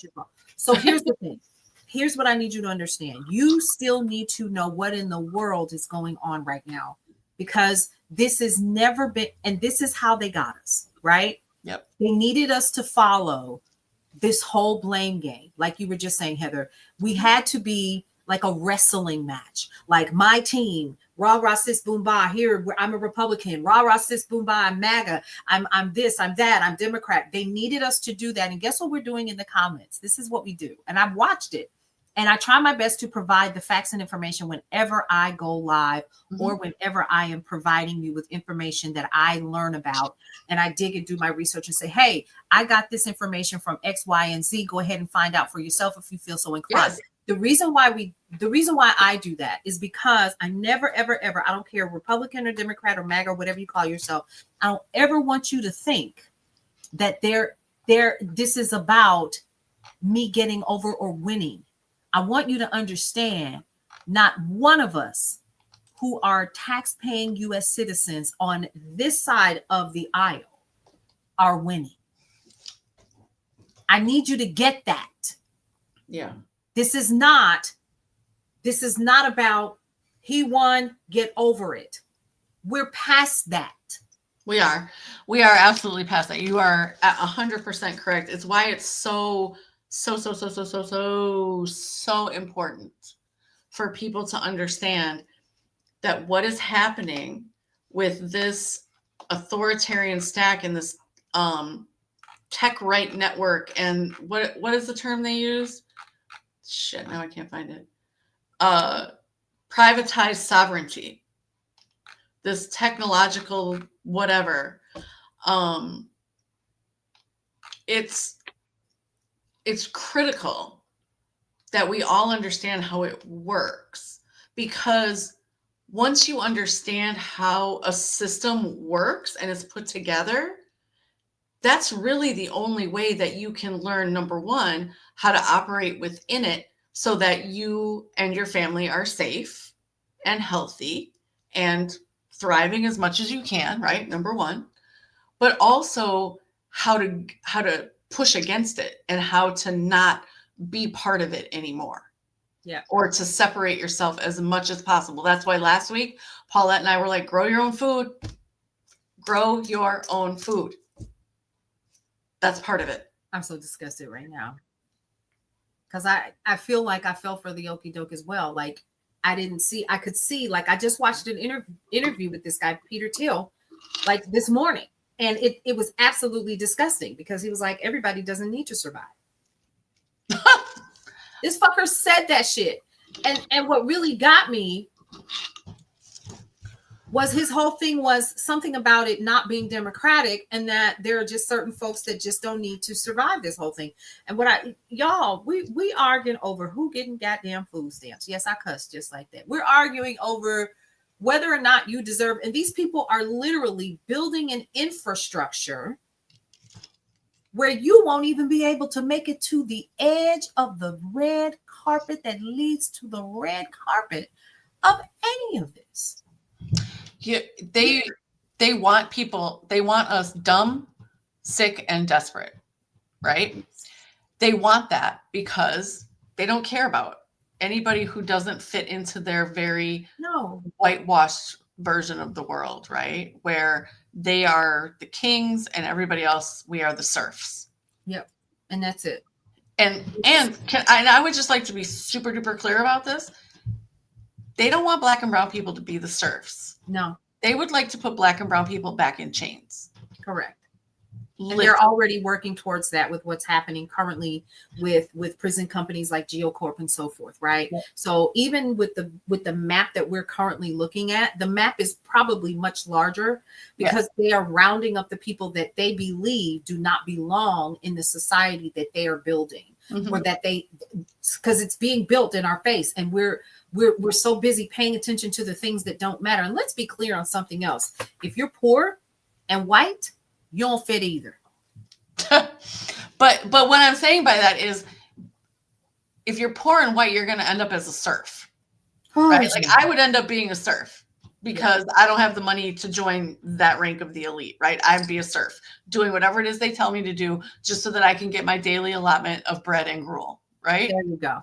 So here's the thing. Here's what I need you to understand. You still need to know what in the world is going on right now, because this has never been, and this is how they got us, right? Yep. They needed us to follow this whole blame game. Like you were just saying, Heather, we had to be like a wrestling match. Like my team, rah, rah, sis, boom, bah, here, I'm a Republican, rah, rah, sis, boom, bah, I'm MAGA, I'm this, I'm that, I'm Democrat. They needed us to do that. And guess what we're doing in the comments? This is what we do. And I've watched it. And I try my best to provide the facts and information whenever I go live or whenever I am providing you with information that I learn about. And I dig and do my research and say, hey, I got this information from X, Y, and Z. Go ahead and find out for yourself if you feel so inclined. Yes. The reason why I do that is because I never, ever, ever, I don't care, Republican or Democrat or MAGA or whatever you call yourself, I don't ever want you to think that this is about me getting over or winning. I want you to understand, not one of us who are tax-paying U.S. citizens on this side of the aisle are winning. I need you to get that. Yeah. This is not about he won, get over it. We're past that. We are absolutely past that. You are 100% correct. It's why it's so important for people to understand that what is happening with this authoritarian stack and this tech right network, and what is the term they use? Shit, now I can't find it. Privatized sovereignty. This technological whatever. It's critical that we all understand how it works, because once you understand how a system works and is put together, that's really the only way that you can learn, number one, how to operate within it so that you and your family are safe and healthy and thriving as much as you can, right? Number one. But also how to push against it and how to not be part of it anymore. Yeah. Or to separate yourself as much as possible. That's why last week, Paulette and I were like, grow your own food. Grow your own food. That's part of it. I'm so disgusted right now. Because I feel like I fell for the okie doke as well. Like I could see, like I just watched an interview with this guy, Peter Thiel, like this morning. And it was absolutely disgusting because he was like, everybody doesn't need to survive. This fucker said that shit. And what really got me was his whole thing was something about it not being democratic, and that there are just certain folks that just don't need to survive this whole thing. And we arguing over who getting goddamn food stamps. Yes, I cussed just like that. We're arguing over whether or not you deserve, and these people are literally building an infrastructure where you won't even be able to make it to the edge of the red carpet that leads to the red carpet of any of this. Yeah, they want people, they want us dumb, sick, and desperate, right? They want that because they don't care about anybody who doesn't fit into their very whitewashed version of the world, right? Where they are the kings and everybody else, we are the serfs. Yep. And that's it. And I would just like to be super duper clear about this. They don't want black and brown people to be the serfs. No. They would like to put black and brown people back in chains. Correct. And they're already working towards that with what's happening currently with prison companies like GeoCorp and so forth, right? Yep. So even with the map that we're currently looking at, the map is probably much larger because they are rounding up the people that they believe do not belong in the society that they are building, or that because it's being built in our face, and we're so busy paying attention to the things that don't matter. And let's be clear on something else. If you're poor and white, you don't fit either. But what I'm saying by that is, if you're poor and white, you're going to end up as a serf, right? Like I would end up being a serf because I don't have the money to join that rank of the elite, right? I'd be a serf doing whatever it is they tell me to do just so that I can get my daily allotment of bread and gruel, right? There you go.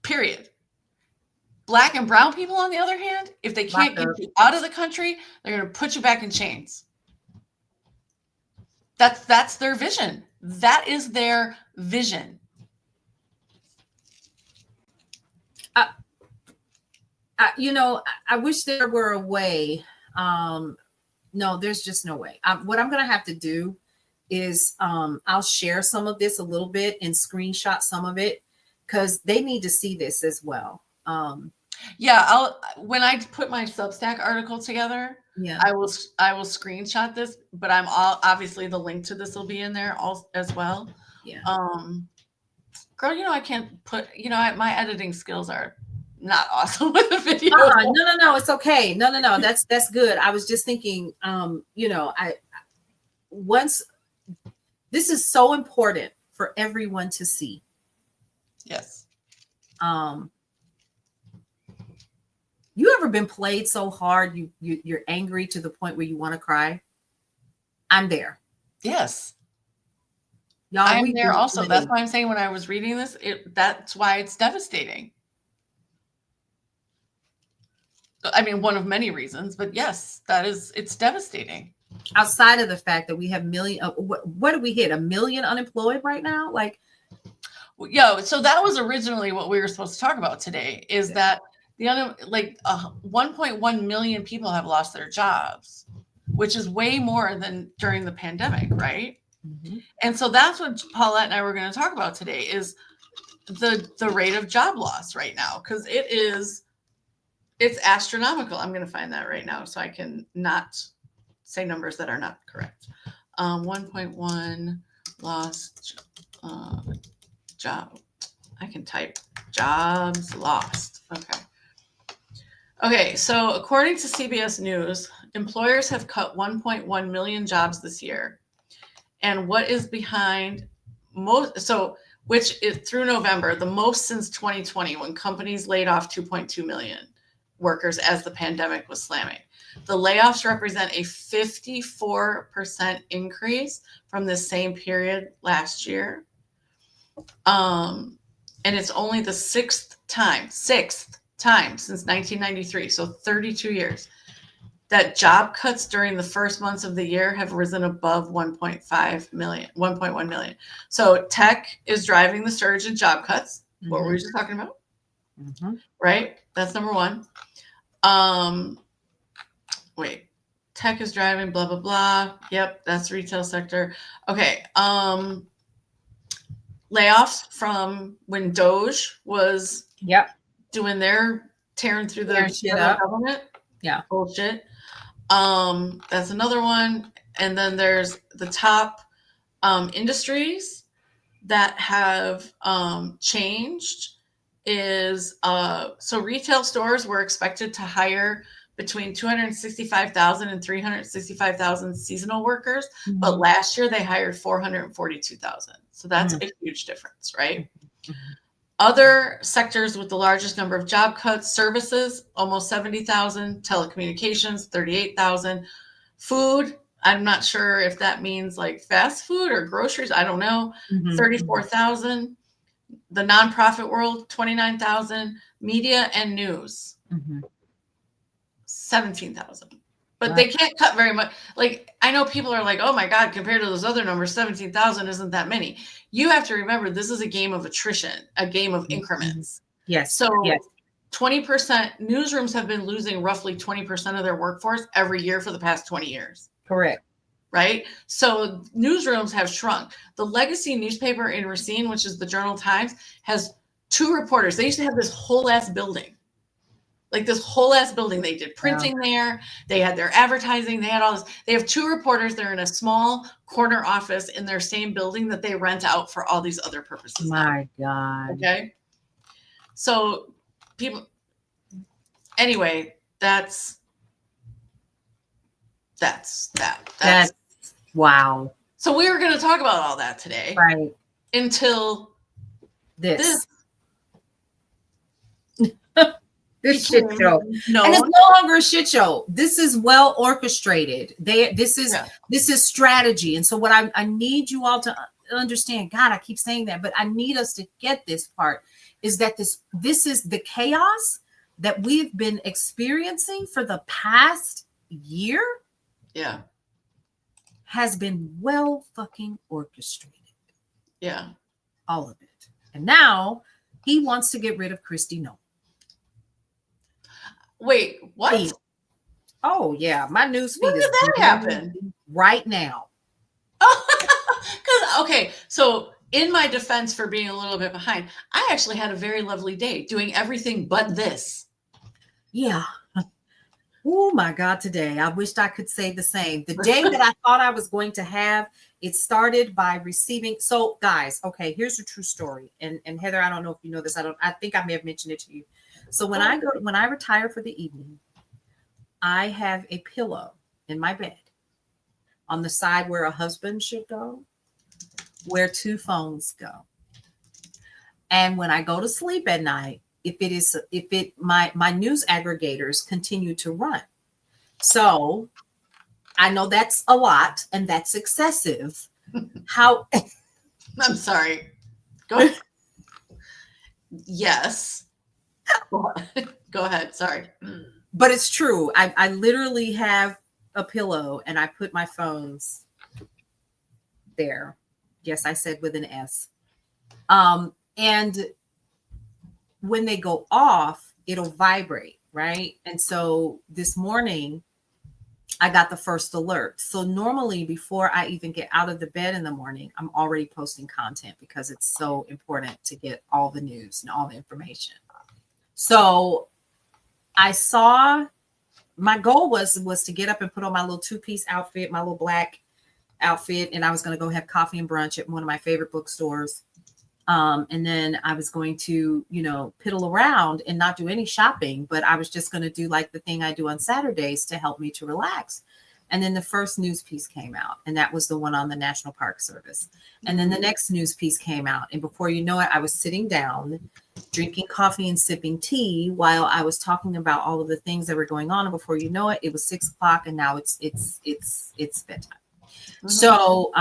Period. Black and brown people, on the other hand, if they can't get you out of the country, they're going to put you back in chains. That's their vision. That is their vision. I wish there were a way. No, there's just no way. What I'm going to have to do is I'll share some of this a little bit and screenshot some of it, because they need to see this as well. When I put my Substack article together, I will screenshot this, but obviously the link to this will be in there as well. Yeah. Girl, I can't put, my editing skills are not awesome with the video. No, it's okay. No, that's good. I was just thinking, this is so important for everyone to see. Yes. You ever been played so hard you're angry to the point where you want to cry? I'm there. Yes. Y'all, I'm there also. That's why I'm saying when I was reading this, that's why it's devastating. I mean, one of many reasons, but yes, it's devastating. Outside of the fact that we have what do we hit? 1 million unemployed right now? Like, so that was originally what we were supposed to talk about today, is that like 1.1 million people have lost their jobs, which is way more than during the pandemic, right? Mm-hmm. And so that's what Paulette and I were going to talk about today is the rate of job loss right now, because it's astronomical. I'm going to find that right now so I can not say numbers that are not correct. 1.1 lost job. I can type jobs lost. Okay, so according to CBS News, employers have cut 1.1 million jobs this year. And what is behind which is through November, the most since 2020, when companies laid off 2.2 million workers as the pandemic was slamming. The layoffs represent a 54% increase from the same period last year. And it's only the sixth time since 1993, so 32 years, that job cuts during the first months of the year have risen above 1.1 million. So tech is driving the surge in job cuts. Mm-hmm. What were we just talking about? Mm-hmm. Right? That's number one. Tech is driving blah, blah, blah. Yep, that's retail sector. Okay. Layoffs from when Doge was doing their tearing through the federal government. Yeah. Bullshit. That's another one. And then there's the top industries that have changed is so retail stores were expected to hire between 265,000 and 365,000 seasonal workers, mm-hmm. but last year they hired 442,000. So that's a huge difference, right? Mm-hmm. Other sectors with the largest number of job cuts: services, almost 70,000, telecommunications, 38,000, food, I'm not sure if that means like fast food or groceries, I don't know, 34,000, the nonprofit world, 29,000, media and news, 17,000. But they can't cut very much. Like, I know people are like, oh my God, compared to those other numbers, 17,000 isn't that many. You have to remember, this is a game of attrition, a game of increments. Yes. So 20%, newsrooms have been losing roughly 20% of their workforce every year for the past 20 years. Correct. Right? So newsrooms have shrunk. The legacy newspaper in Racine, which is the Journal Times, has 2 reporters. They used to have this whole ass building. Like this whole ass building. They did printing there. They had their advertising. They had all this. They have 2 reporters. They're in a small corner office in their same building that they rent out for all these other purposes. My God. Okay. So people, anyway, that's wow. So we were going to talk about all that today. Right. Until this shit show. No. And it's no longer a shit show. This is well orchestrated. This is strategy. And so what I need you all to understand, God, I keep saying that, but I need us to get this part, is that this is the chaos that we've been experiencing for the past year. Yeah. Has been well fucking orchestrated. Yeah. All of it. And now he wants to get rid of Kristi Noem. Wait, what? Oh, yeah. My news feed is that happen right now. Okay, so in my defense for being a little bit behind, I actually had a very lovely day doing everything but this. Yeah. Oh my God, today. I wished I could say the same. The day that I thought I was going to have, it started by receiving. So guys, okay, here's a true story. And Heather, I don't know if you know this. I think I may have mentioned it to you. So when I retire for the evening, I have a pillow in my bed on the side where a husband should go, where 2 phones go. And when I go to sleep at night, my news aggregators continue to run. So I know that's a lot and that's excessive. I'm sorry. Go ahead. Yes. Go ahead. Sorry. But it's true. I literally have a pillow and I put my phones there. Yes, I said with an S. And when they go off, it'll vibrate, right? And so this morning, I got the first alert. So normally before I even get out of the bed in the morning, I'm already posting content because it's so important to get all the news and all the information. So I saw, my goal was to get up and put on my little two-piece outfit, my little black outfit, and I was going to go have coffee and brunch at one of my favorite bookstores. And then I was going to, piddle around and not do any shopping, but I was just going to do like the thing I do on Saturdays to help me to relax. And then the first news piece came out, and that was the one on the National Park Service. And then the next news piece came out. And before you know it, I was sitting down, drinking coffee and sipping tea while I was talking about all of the things that were going on. And before you know it, it was 6 o'clock, and now it's bedtime. Mm-hmm. So,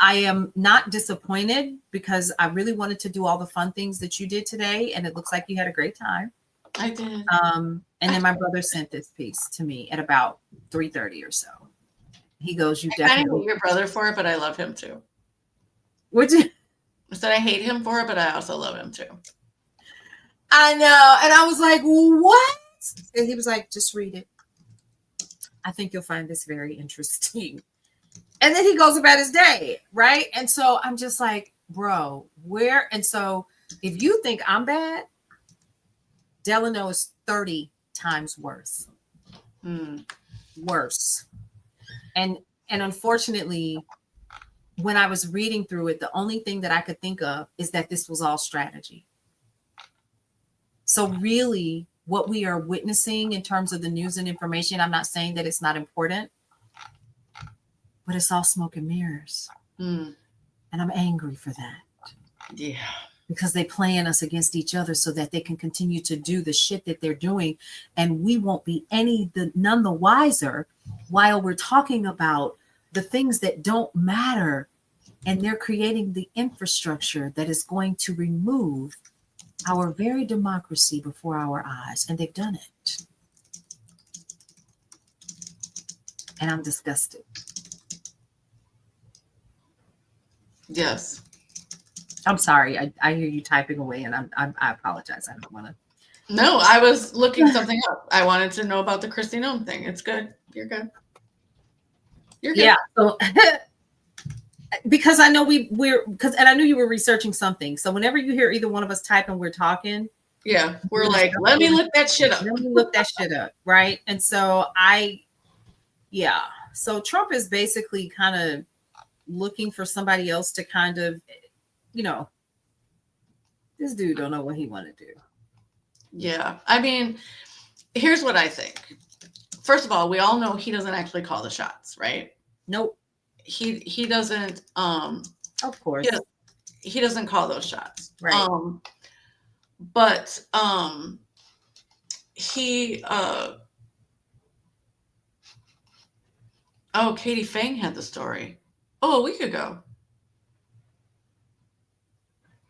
I am not disappointed because I really wanted to do all the fun things that you did today. And it looks like you had a great time. I did. And then my brother sent this piece to me at about 3:30 or so. He goes, you definitely. I hate your brother for it, but I love him too. Would you? I said I hate him for it, but I also love him too. I know. And I was like, what? And he was like, just read it. I think you'll find this very interesting. And then he goes about his day, right? And so I'm just like, bro, where? And so if you think I'm bad, Delano is 30 times worse. Worse. And unfortunately, when I was reading through it, the only thing that I could think of is that this was all strategy. So really, what we are witnessing in terms of the news and information, I'm not saying that it's not important, but it's all smoke and mirrors. And I'm angry for that. Yeah. Because they playing us against each other so that they can continue to do the shit that they're doing. And we won't be none the wiser while we're talking about the things that don't matter. And they're creating the infrastructure that is going to remove our very democracy before our eyes. And they've done it. And I'm disgusted. Yes. I'm sorry. I hear you typing away, and I apologize. I don't want to. No, I was looking something up. I wanted to know about the Kristi Noem thing. It's good. You're good. You're good. Yeah. So, because I know and I knew you were researching something. So whenever you hear either one of us type and we're talking. Yeah. We're like, let me look that shit up. Let me look that shit up. Right. And so So Trump is basically kind of looking for somebody else to kind of, this dude don't know what he want to do. Yeah. I mean, here's what I think. First of all, we all know he doesn't actually call the shots, right? Nope. He doesn't of course. He doesn't call those shots. Right. But he Katie Fang had the story. A week ago.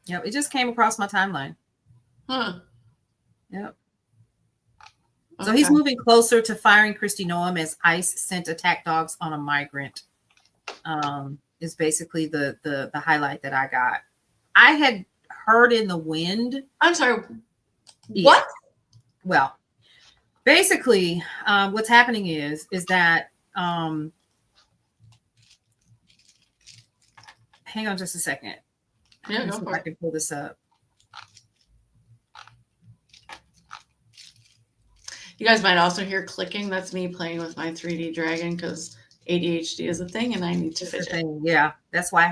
Yep, it just came across my timeline. Huh. Yep. So he's moving closer to firing Kristi Noem as ICE sent attack dogs on a migrant. Is basically the highlight that I got. I had heard in the wind. I'm sorry. Yeah. What? Well, basically, what's happening is that hang on just a second. Yeah, go for it. I can pull this up. You guys might also hear clicking. That's me playing with my 3D dragon because ADHD is a thing and I need to fidget. Yeah, that's why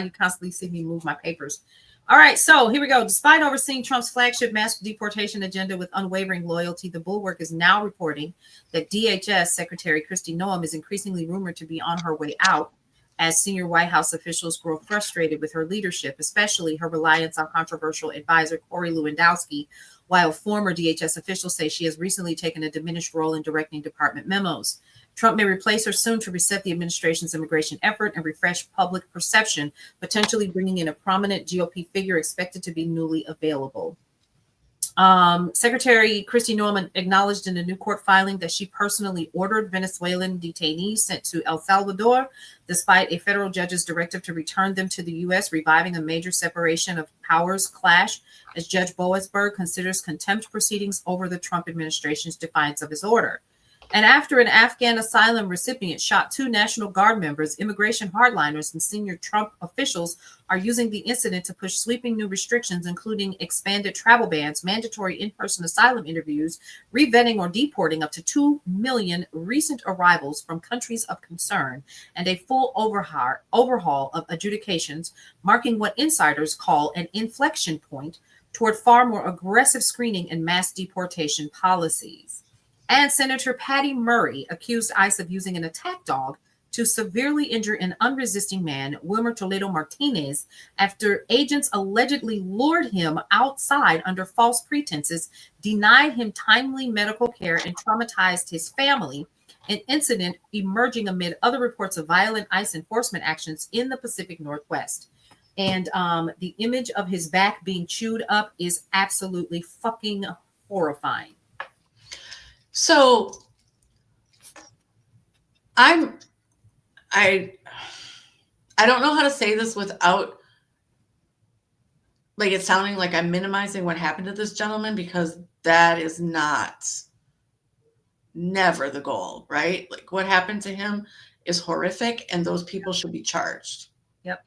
you constantly see me move my papers. All right, so here we go. Despite overseeing Trump's flagship mass deportation agenda with unwavering loyalty, the Bulwark is now reporting that DHS Secretary Kristi Noem is increasingly rumored to be on her way out as senior White House officials grow frustrated with her leadership, especially her reliance on controversial advisor Corey Lewandowski, while former DHS officials say she has recently taken a diminished role in directing department memos. Trump may replace her soon to reset the administration's immigration effort and refresh public perception, potentially bringing in a prominent GOP figure expected to be newly available. Secretary Kristi Noem acknowledged in a new court filing that she personally ordered Venezuelan detainees sent to El Salvador, despite a federal judge's directive to return them to the U.S., reviving a major separation of powers clash as Judge Boasberg considers contempt proceedings over the Trump administration's defiance of his order. And after an Afghan asylum recipient shot 2 National Guard members, immigration hardliners and senior Trump officials are using the incident to push sweeping new restrictions, including expanded travel bans, mandatory in-person asylum interviews, revetting or deporting up to 2 million recent arrivals from countries of concern, and a full overhaul of adjudications, marking what insiders call an inflection point toward far more aggressive screening and mass deportation policies. And Senator Patty Murray accused ICE of using an attack dog to severely injure an unresisting man, Wilmer Toledo Martinez, after agents allegedly lured him outside under false pretenses, denied him timely medical care, and traumatized his family, an incident emerging amid other reports of violent ICE enforcement actions in the Pacific Northwest. And the image of his back being chewed up is absolutely fucking horrifying. So I don't know how to say this without like it sounding like I'm minimizing what happened to this gentleman, because that is never the goal, right? Like what happened to him is horrific, and those people should be charged. Yep.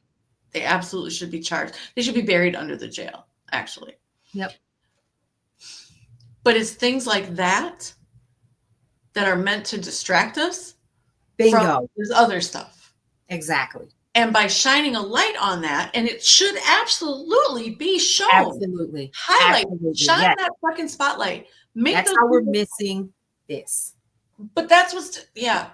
They absolutely should be charged. They should be buried under the jail, actually. Yep. But it's things like that that are meant to distract us Bingo. from this other stuff. Exactly. And by shining a light on that, and it should absolutely be shown. Absolutely. Highlight. Absolutely. Shine Yes. that fucking spotlight. Make That's those how we're people, missing this. But that's what's, yeah.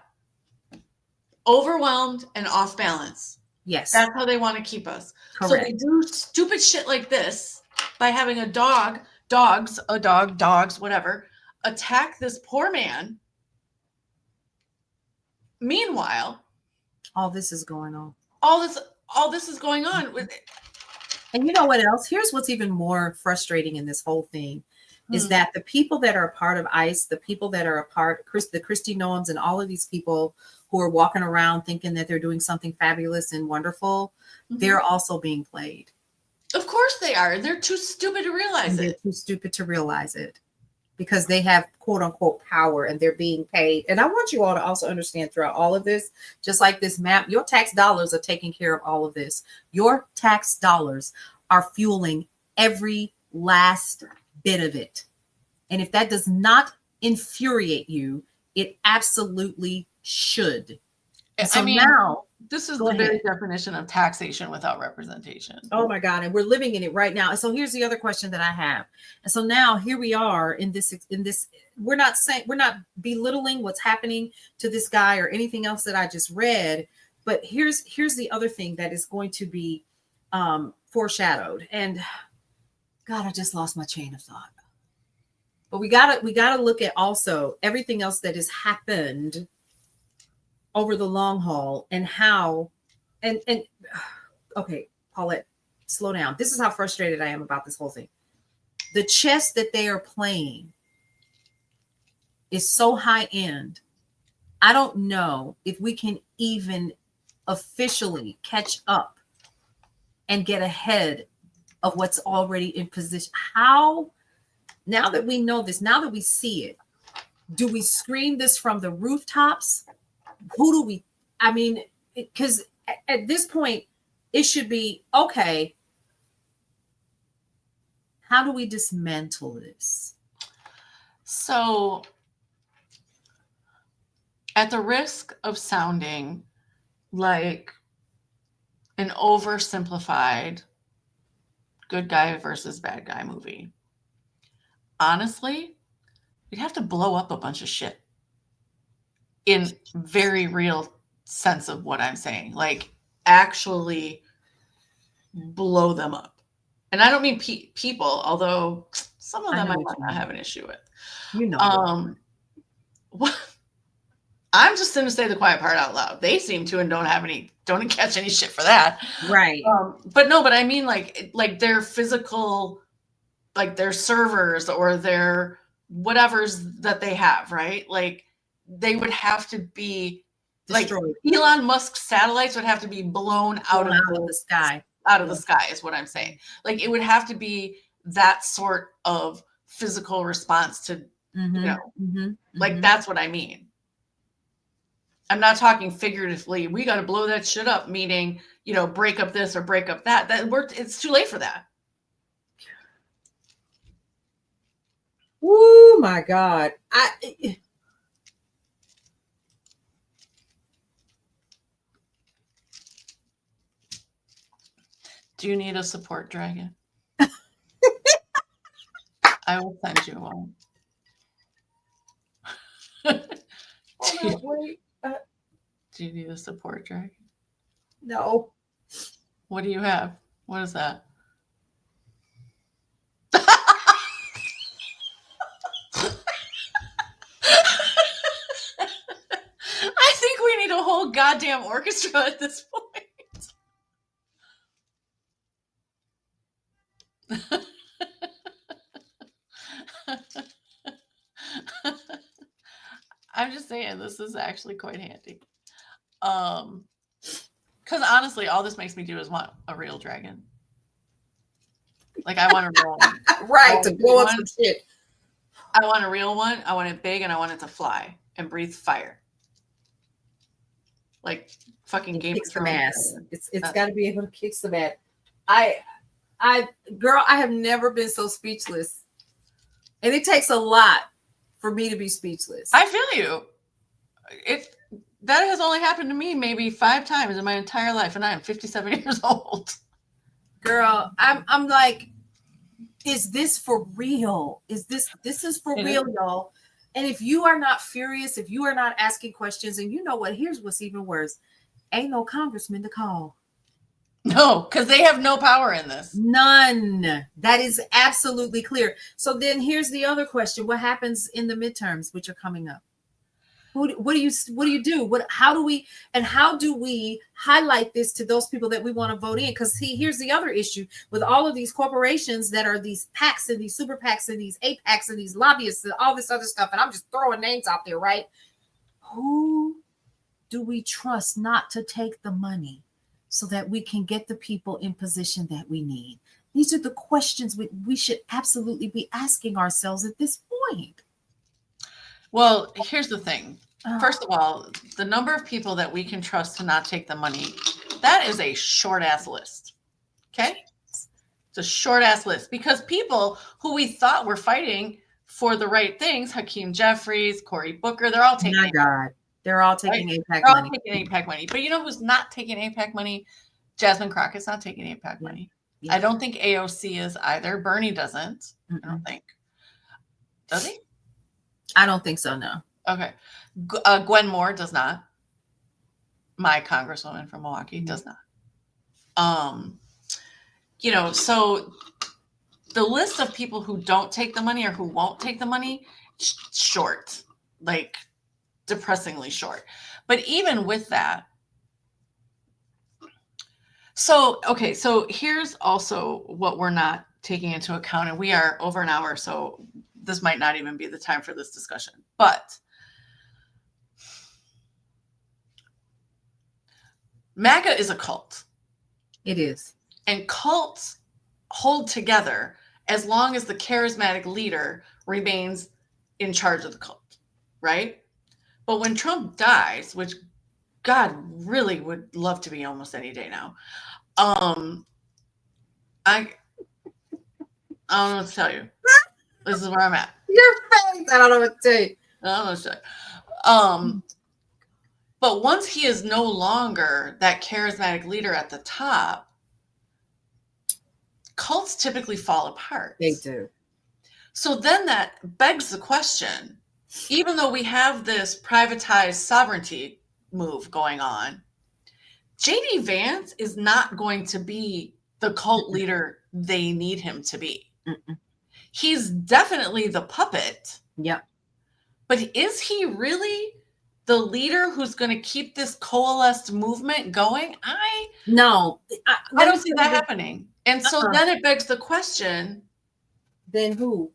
Overwhelmed and off balance. Yes. That's how they want to keep us. Correct. So they do stupid shit like this by having a dogs, whatever, attack this poor man. Meanwhile, all this is going on. All this is going on. And you know what else? Here's what's even more frustrating in this whole thing is that the people that are a part of ICE, the people that are a part, the Kristi Noems and all of these people who are walking around thinking that they're doing something fabulous and wonderful, they're also being played. Of course they are. They're too stupid to realize it. They're too stupid to realize it because they have quote unquote power and they're being paid. And I want you all to also understand throughout all of this, just like this map, your tax dollars are taking care of all of this. Your tax dollars are fueling every last bit of it. And if that does not infuriate you, it absolutely should. And so now this is the very definition of taxation without representation. Oh my God. And we're living in it right now. And so here's the other question that I have. And so now here we are in this, we're not belittling what's happening to this guy or anything else that I just read. But here's the other thing that is going to be foreshadowed. And God, I just lost my chain of thought. But we gotta look at also everything else that has happened over the long haul and how, and okay, Paulette, slow down. This is how frustrated I am about this whole thing. The chess that they are playing is so high end. I don't know if we can even officially catch up and get ahead of what's already in position. How, now that we know this, now that we see it, do we scream this from the rooftops? Who do we, I mean, because at this point, it should be, okay, how do we dismantle this? So, at the risk of sounding like an oversimplified good guy versus bad guy movie, honestly, we'd have to blow up a bunch of shit in very real sense of what I'm saying, like actually blow them up. And I don't mean people, although some of them I might not have an issue with. You know, what? I'm just going to say the quiet part out loud. They seem to and don't catch any shit for that. Right. But I mean like their physical like their servers or their whatever's that they have, right? Like they would have to be destroyed. Like Elon Musk satellites would have to be blown out of the sky. Out of the sky is what I'm saying. Like it would have to be that sort of physical response to, like that's what I mean. I'm not talking figuratively. We got to blow that shit up, meaning, break up this or break up that. It's too late for that. Oh my God. Do you need a support dragon? I will send you one. Wait. Do you need a support dragon? No. What do you have? What is that? I think we need a whole goddamn orchestra at this point. I'm just saying this is actually quite handy. Because honestly, all this makes me do is want a real dragon. Like I want a real one. Right, to blow up some shit. I want a real one. I want it big and I want it to fly and breathe fire. Like fucking Game of Thrones. Ass. It's got to be able to kick some ass. Girl, I have never been so speechless. And it takes a lot for me to be speechless. I feel you. That has only happened to me maybe 5 times in my entire life, and I am 57 years old. Girl, I'm like, is this for real? This is for real, y'all? And if you are not furious, if you are not asking questions, and you know what? Here's what's even worse. Ain't no congressman to call. No, because they have no power in this. None. That is absolutely clear. So then here's the other question. What happens in the midterms, which are coming up? What do you do? How do we highlight this to those people that we want to vote in? Because here's the other issue with all of these corporations that are these PACs and these super PACs and these APACs and these lobbyists and all this other stuff. And I'm just throwing names out there, right? Who do we trust not to take the money so that we can get the people in position that we need? These are the questions we should absolutely be asking ourselves at this point. Well, here's the thing. First of all, the number of people that we can trust to not take the money, that is a short ass list. Okay? It's a short ass list because people who we thought were fighting for the right things, Hakeem Jeffries, Cory Booker, they're all taking They're all taking APAC money. They're all taking APAC money. But you know who's not taking APAC money? Jasmine Crockett's not taking APAC money. Yeah. I don't think AOC is either. Bernie doesn't. I don't think. Does he? I don't think so, no. Okay. Gwen Moore does not. My congresswoman from Milwaukee does not. So the list of people who don't take the money or who won't take the money, short, like depressingly short. But even with that, so here's also what we're not taking into account, and we are over an hour, so this might not even be the time for this discussion, but MAGA is a cult. It is. And cults hold together as long as the charismatic leader remains in charge of the cult, right? But when Trump dies, which God really would love to be almost any day now, I don't know what to tell you. This is where I'm at. Your face. I don't know what to tell you. I don't know what to tell you. But once he is no longer that charismatic leader at the top, cults typically fall apart. They do. So then that begs the question, even though we have this privatized sovereignty move going on, JD Vance is not going to be the cult leader they need him to be. He's definitely the puppet. Yeah. But is he really the leader who's going to keep this coalesced movement going? I don't see that happening. And so then it begs the question, Then who?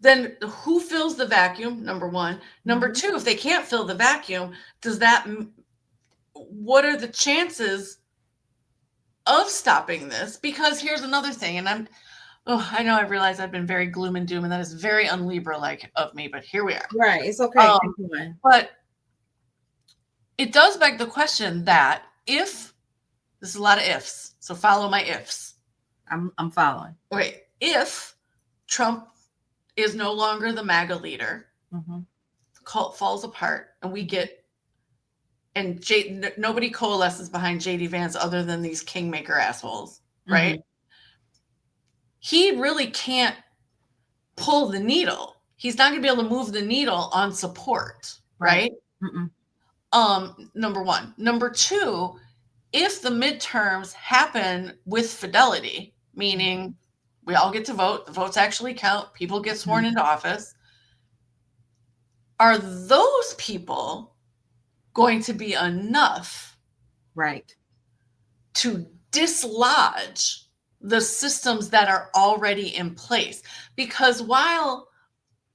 Then who fills the vacuum? Number one. Number two, if they can't fill the vacuum, what are the chances of stopping this? Because here's another thing, and I know I realize I've been very gloom and doom, and that is very un-Libra-like of me, but here we are. Right. It's okay. But it does beg the question that if, this is a lot of ifs, so follow my ifs. I'm following. Okay, if Trump is no longer the MAGA leader, the cult falls apart, and we get, and nobody coalesces behind JD Vance other than these kingmaker assholes, right? He really can't pull the needle. He's not going to be able to move the needle on support, right? Number one. Number two, if the midterms happen with fidelity, meaning we all get to vote, the votes actually count, people get sworn into office, are those people going to be enough, right, to dislodge the systems that are already in place? Because while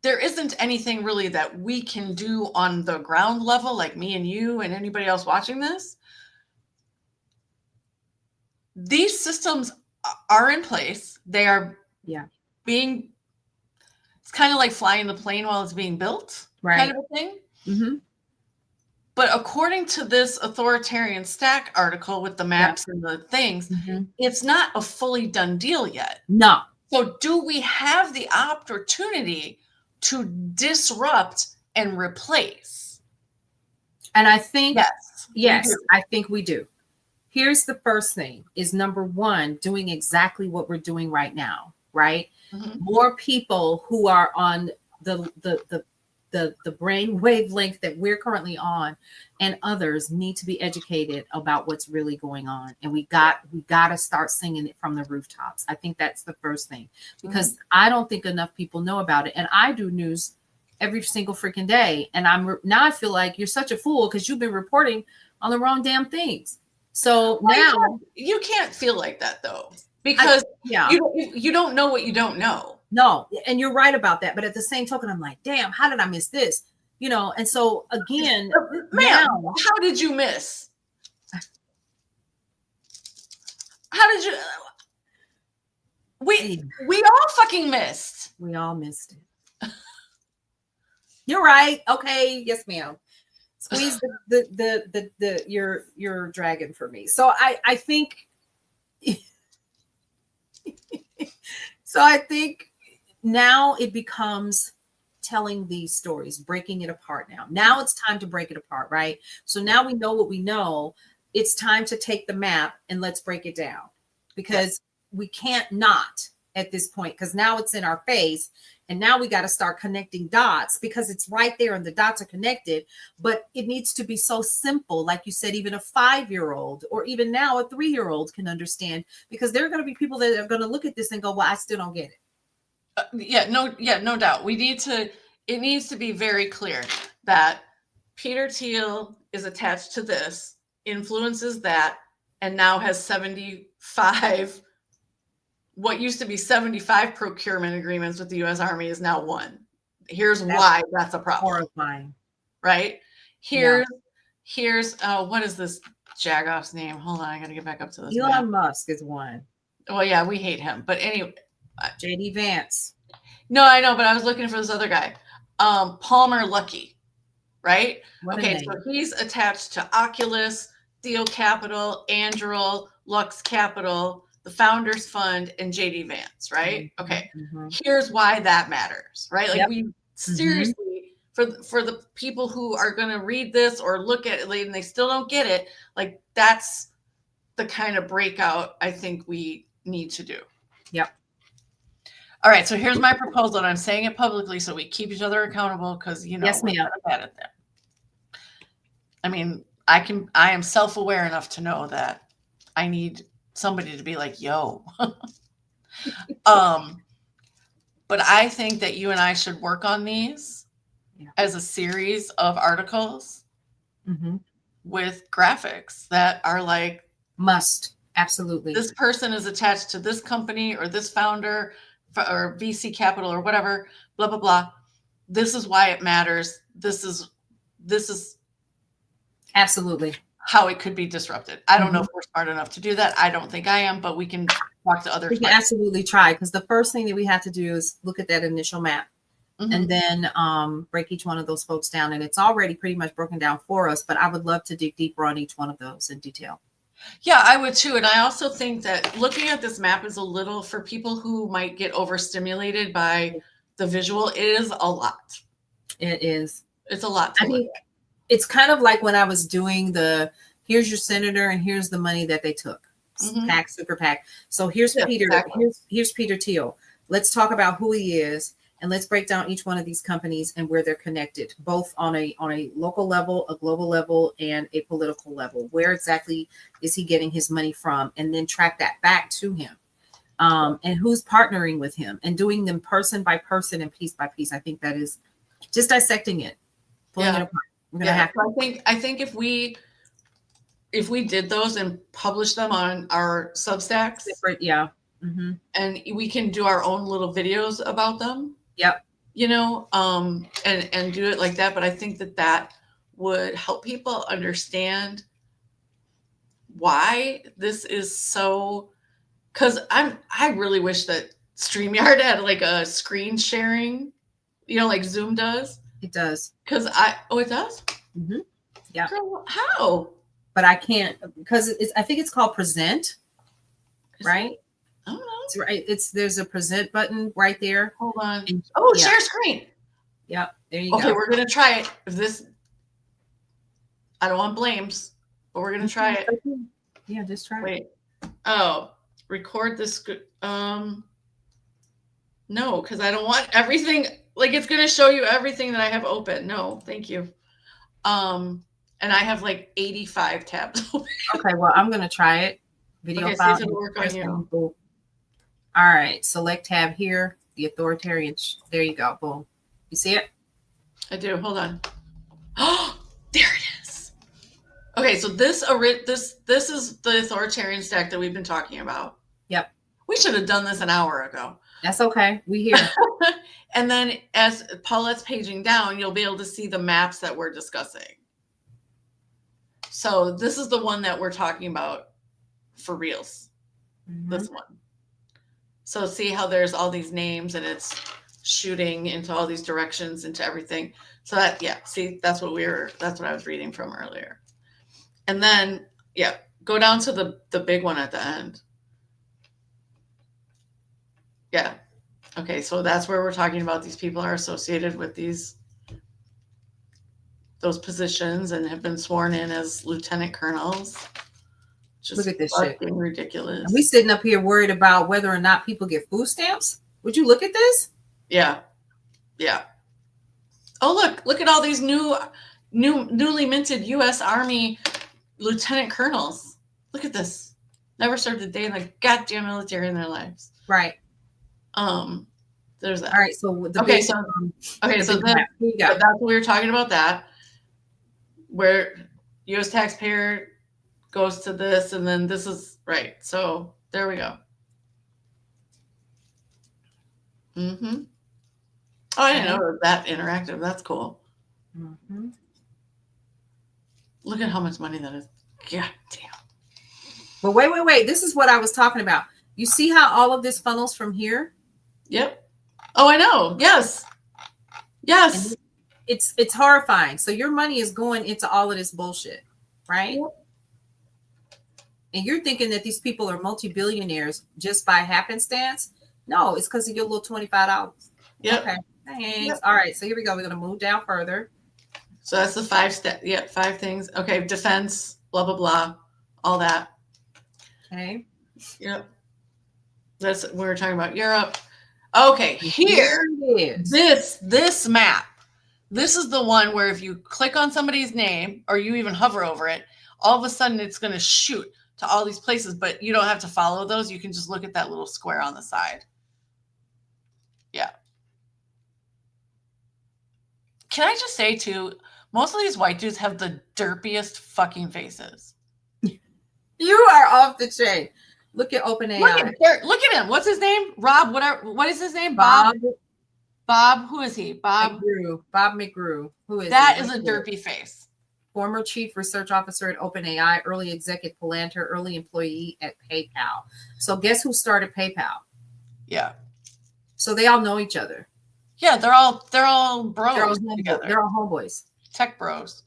there isn't anything really that we can do on the ground level, like me and you and anybody else watching this, these systems are in place. They are being, it's kind of like flying the plane while it's being built, kind of a thing. But according to this Authoritarian Stack article with the maps and the things, it's not a fully done deal yet. No. So do we have the opportunity to disrupt and replace? And I think, yes, I think we do. Here's the first thing is, number one, doing exactly what we're doing right now, right? More people who are on the brain wavelength that we're currently on, and others need to be educated about what's really going on. And we got to start singing it from the rooftops. I think that's the first thing, because I don't think enough people know about it. And I do news every single freaking day. And now I feel like you're such a fool because you've been reporting on the wrong damn things. So now you can't feel like that though, because you don't know what you don't know. No, and you're right about that. But at the same token, I'm like, damn, how did I miss this? And so again, ma'am, how did you miss? How did you? We all fucking missed. We all missed it. You're right. Okay, yes, ma'am. Squeeze your dragon for me. So I think. So I think now it becomes telling these stories, breaking it apart now. Now it's time to break it apart, right? So now we know what we know. It's time to take the map and let's break it down, because we can't not at this point, because now it's in our face. And now we got to start connecting dots, because it's right there and the dots are connected. But it needs to be so simple. Like you said, even a 5-year-old or even now a 3-year-old can understand, because there are going to be people that are going to look at this and go, well, I still don't get it. No doubt. It needs to be very clear that Peter Thiel is attached to this, influences that, and now has 75, what used to be 75 procurement agreements with the U.S. Army is now 1. Here's why that's a problem. Horrifying. Right? Here's what is this jagoff's name? Hold on, I gotta get back up to this. Elon Musk is one. Well, yeah, we hate him. But anyway. JD Vance. No, I know, but I was looking for this other guy. Palmer Luckey, right? So he's attached to Oculus, Thiel Capital, Anduril, Lux Capital, the Founders Fund, and JD Vance, right? Okay. Here's why that matters, right? Like we seriously, for the people who are going to read this or look at it and they still don't get it, like that's the kind of breakout I think we need to do. Yep. All right, so here's my proposal, and I'm saying it publicly so we keep each other accountable, because we're kind of bad at that. I mean, I am self-aware enough to know that I need somebody to be like, yo. But I think that you and I should work on these as a series of articles with graphics that are like, must, absolutely. This person is attached to this company or this founder. or VC capital or whatever, blah, blah, blah. This is why it matters. This is absolutely how it could be disrupted. I don't know if we're smart enough to do that. I don't think I am, but we can talk to others. We can absolutely try, because the first thing that we have to do is look at that initial map. And then break each one of those folks down. And it's already pretty much broken down for us, but I would love to dig deeper on each one of those in detail. Yeah, I would too. And I also think that looking at this map is a little, for people who might get overstimulated by the visual, it is a lot. It is. It's a lot to look at. It's kind of like when I was doing here's your senator and here's the money that they took. PAC, super PAC. So here's Peter. Exactly. Here's Peter Thiel. Let's talk about who he is. And let's break down each one of these companies and where they're connected, both on a local level, a global level, and a political level. Where exactly is he getting his money from? And then track that back to him. And who's partnering with him, and doing them person by person and piece by piece. I think that is just dissecting it, pulling it apart. We're gonna have to. I think if we did those and published them on our Substacks, and we can do our own little videos about them. Yep. You know, and do it like that. But I think that would help people understand why this is so, because I really wish that StreamYard had like a screen sharing, you know, like Zoom does. It does. Because it does? Yeah. Girl, how? But I can't, because I think it's called present, right? I don't know. It's right. There's a present button right there. Hold on. And, share screen. Yep. There you go. Okay, we're gonna try it. I don't want blames, but we're gonna try it. Yeah, just try it. Wait. Oh, record this. No, because I don't want everything. Like, it's gonna show you everything that I have open. No, thank you. And I have like 85 tabs open. Okay, well, I'm gonna try it. Video file. See if it'll work on you. All right, select tab here, the authoritarian. There you go. Boom. You see it? I do. Hold on. Oh, there it is. Okay, so this is the authoritarian stack that we've been talking about. Yep. We should have done this an hour ago. That's okay. We here. And then as Paulette's paging down, you'll be able to see the maps that we're discussing. So this is the one that we're talking about for reals. This one. So see how there's all these names and it's shooting into all these directions, into everything. So that, see, that's what I was reading from earlier. And then, go down to the big one at the end. Yeah. Okay, so that's where we're talking about these people are associated with those positions and have been sworn in as lieutenant colonels. Just look at this shit. Ridiculous. Are we sitting up here worried about whether or not people get food stamps? Would you look at this? Yeah. Oh, look at all these newly minted U.S. Army lieutenant colonels. Look at this. Never served a day in the goddamn military in their lives. Right. There's that. All right. So so that's what we were talking about, that where U.S. taxpayer goes to this, and then this is right. So there we go. Oh, I didn't know it was that interactive. That's cool. Look at how much money that is. God damn. But wait. This is what I was talking about. You see how all of this funnels from here? Yep. Oh, I know. Yes. And it's horrifying. So your money is going into all of this bullshit, right? Yep. And you're thinking that these people are multi-billionaires just by happenstance? No, it's because of your little $25. Yep. Okay. Thanks. Yep. All right. So here we go. We're going to move down further. So that's the 5 step. Yeah, 5 things. Okay. Defense, blah, blah, blah. All that. Okay. Yep. That's we were talking about Europe. Okay, here this map. This is the one where if you click on somebody's name or you even hover over it, all of a sudden it's going to shoot to all these places, but you don't have to follow those. You can just look at that little square on the side. Yeah. Can I just say too, most of these white dudes have the derpiest fucking faces. You are off the chain. Look at Look OpenAI. at him. What's his name? Rob, whatever. What is his name? Bob Bob, who is he? Bob McGrew. Bob McGrew. Who is That he? is a derpy face. Former chief research officer at OpenAI, early executive Palantir, early employee at PayPal. So guess who started PayPal? Yeah. So they all know each other. Yeah, they're all bros together. They're all homeboys. Tech bros.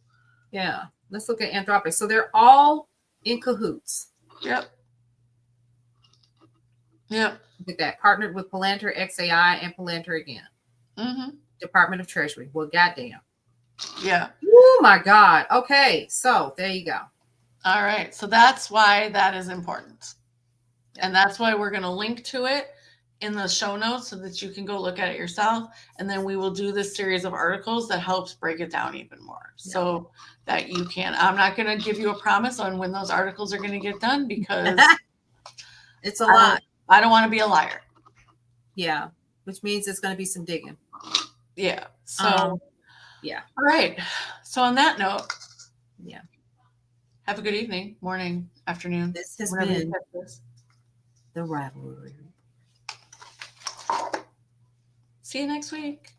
Yeah. Let's look at Anthropic. So they're all in cahoots. Yep. Yep. Look at that. Partnered with Palantir, XAI, and Palantir again. Mm-hmm. Department of Treasury. Well, goddamn. Yeah. Oh my God. Okay. So there you go. All right. So that's why that is important. And that's why we're going to link to it in the show notes so that you can go look at it yourself. And then we will do this series of articles that helps break it down even more so that you can. I'm not going to give you a promise on when those articles are going to get done because it's a lot. I don't want to be a liar. Yeah. Which means it's going to be some digging. Yeah. So, yeah. All right. So on that note, yeah. Have a good evening, morning, afternoon. This has been the Rivalry. See you next week.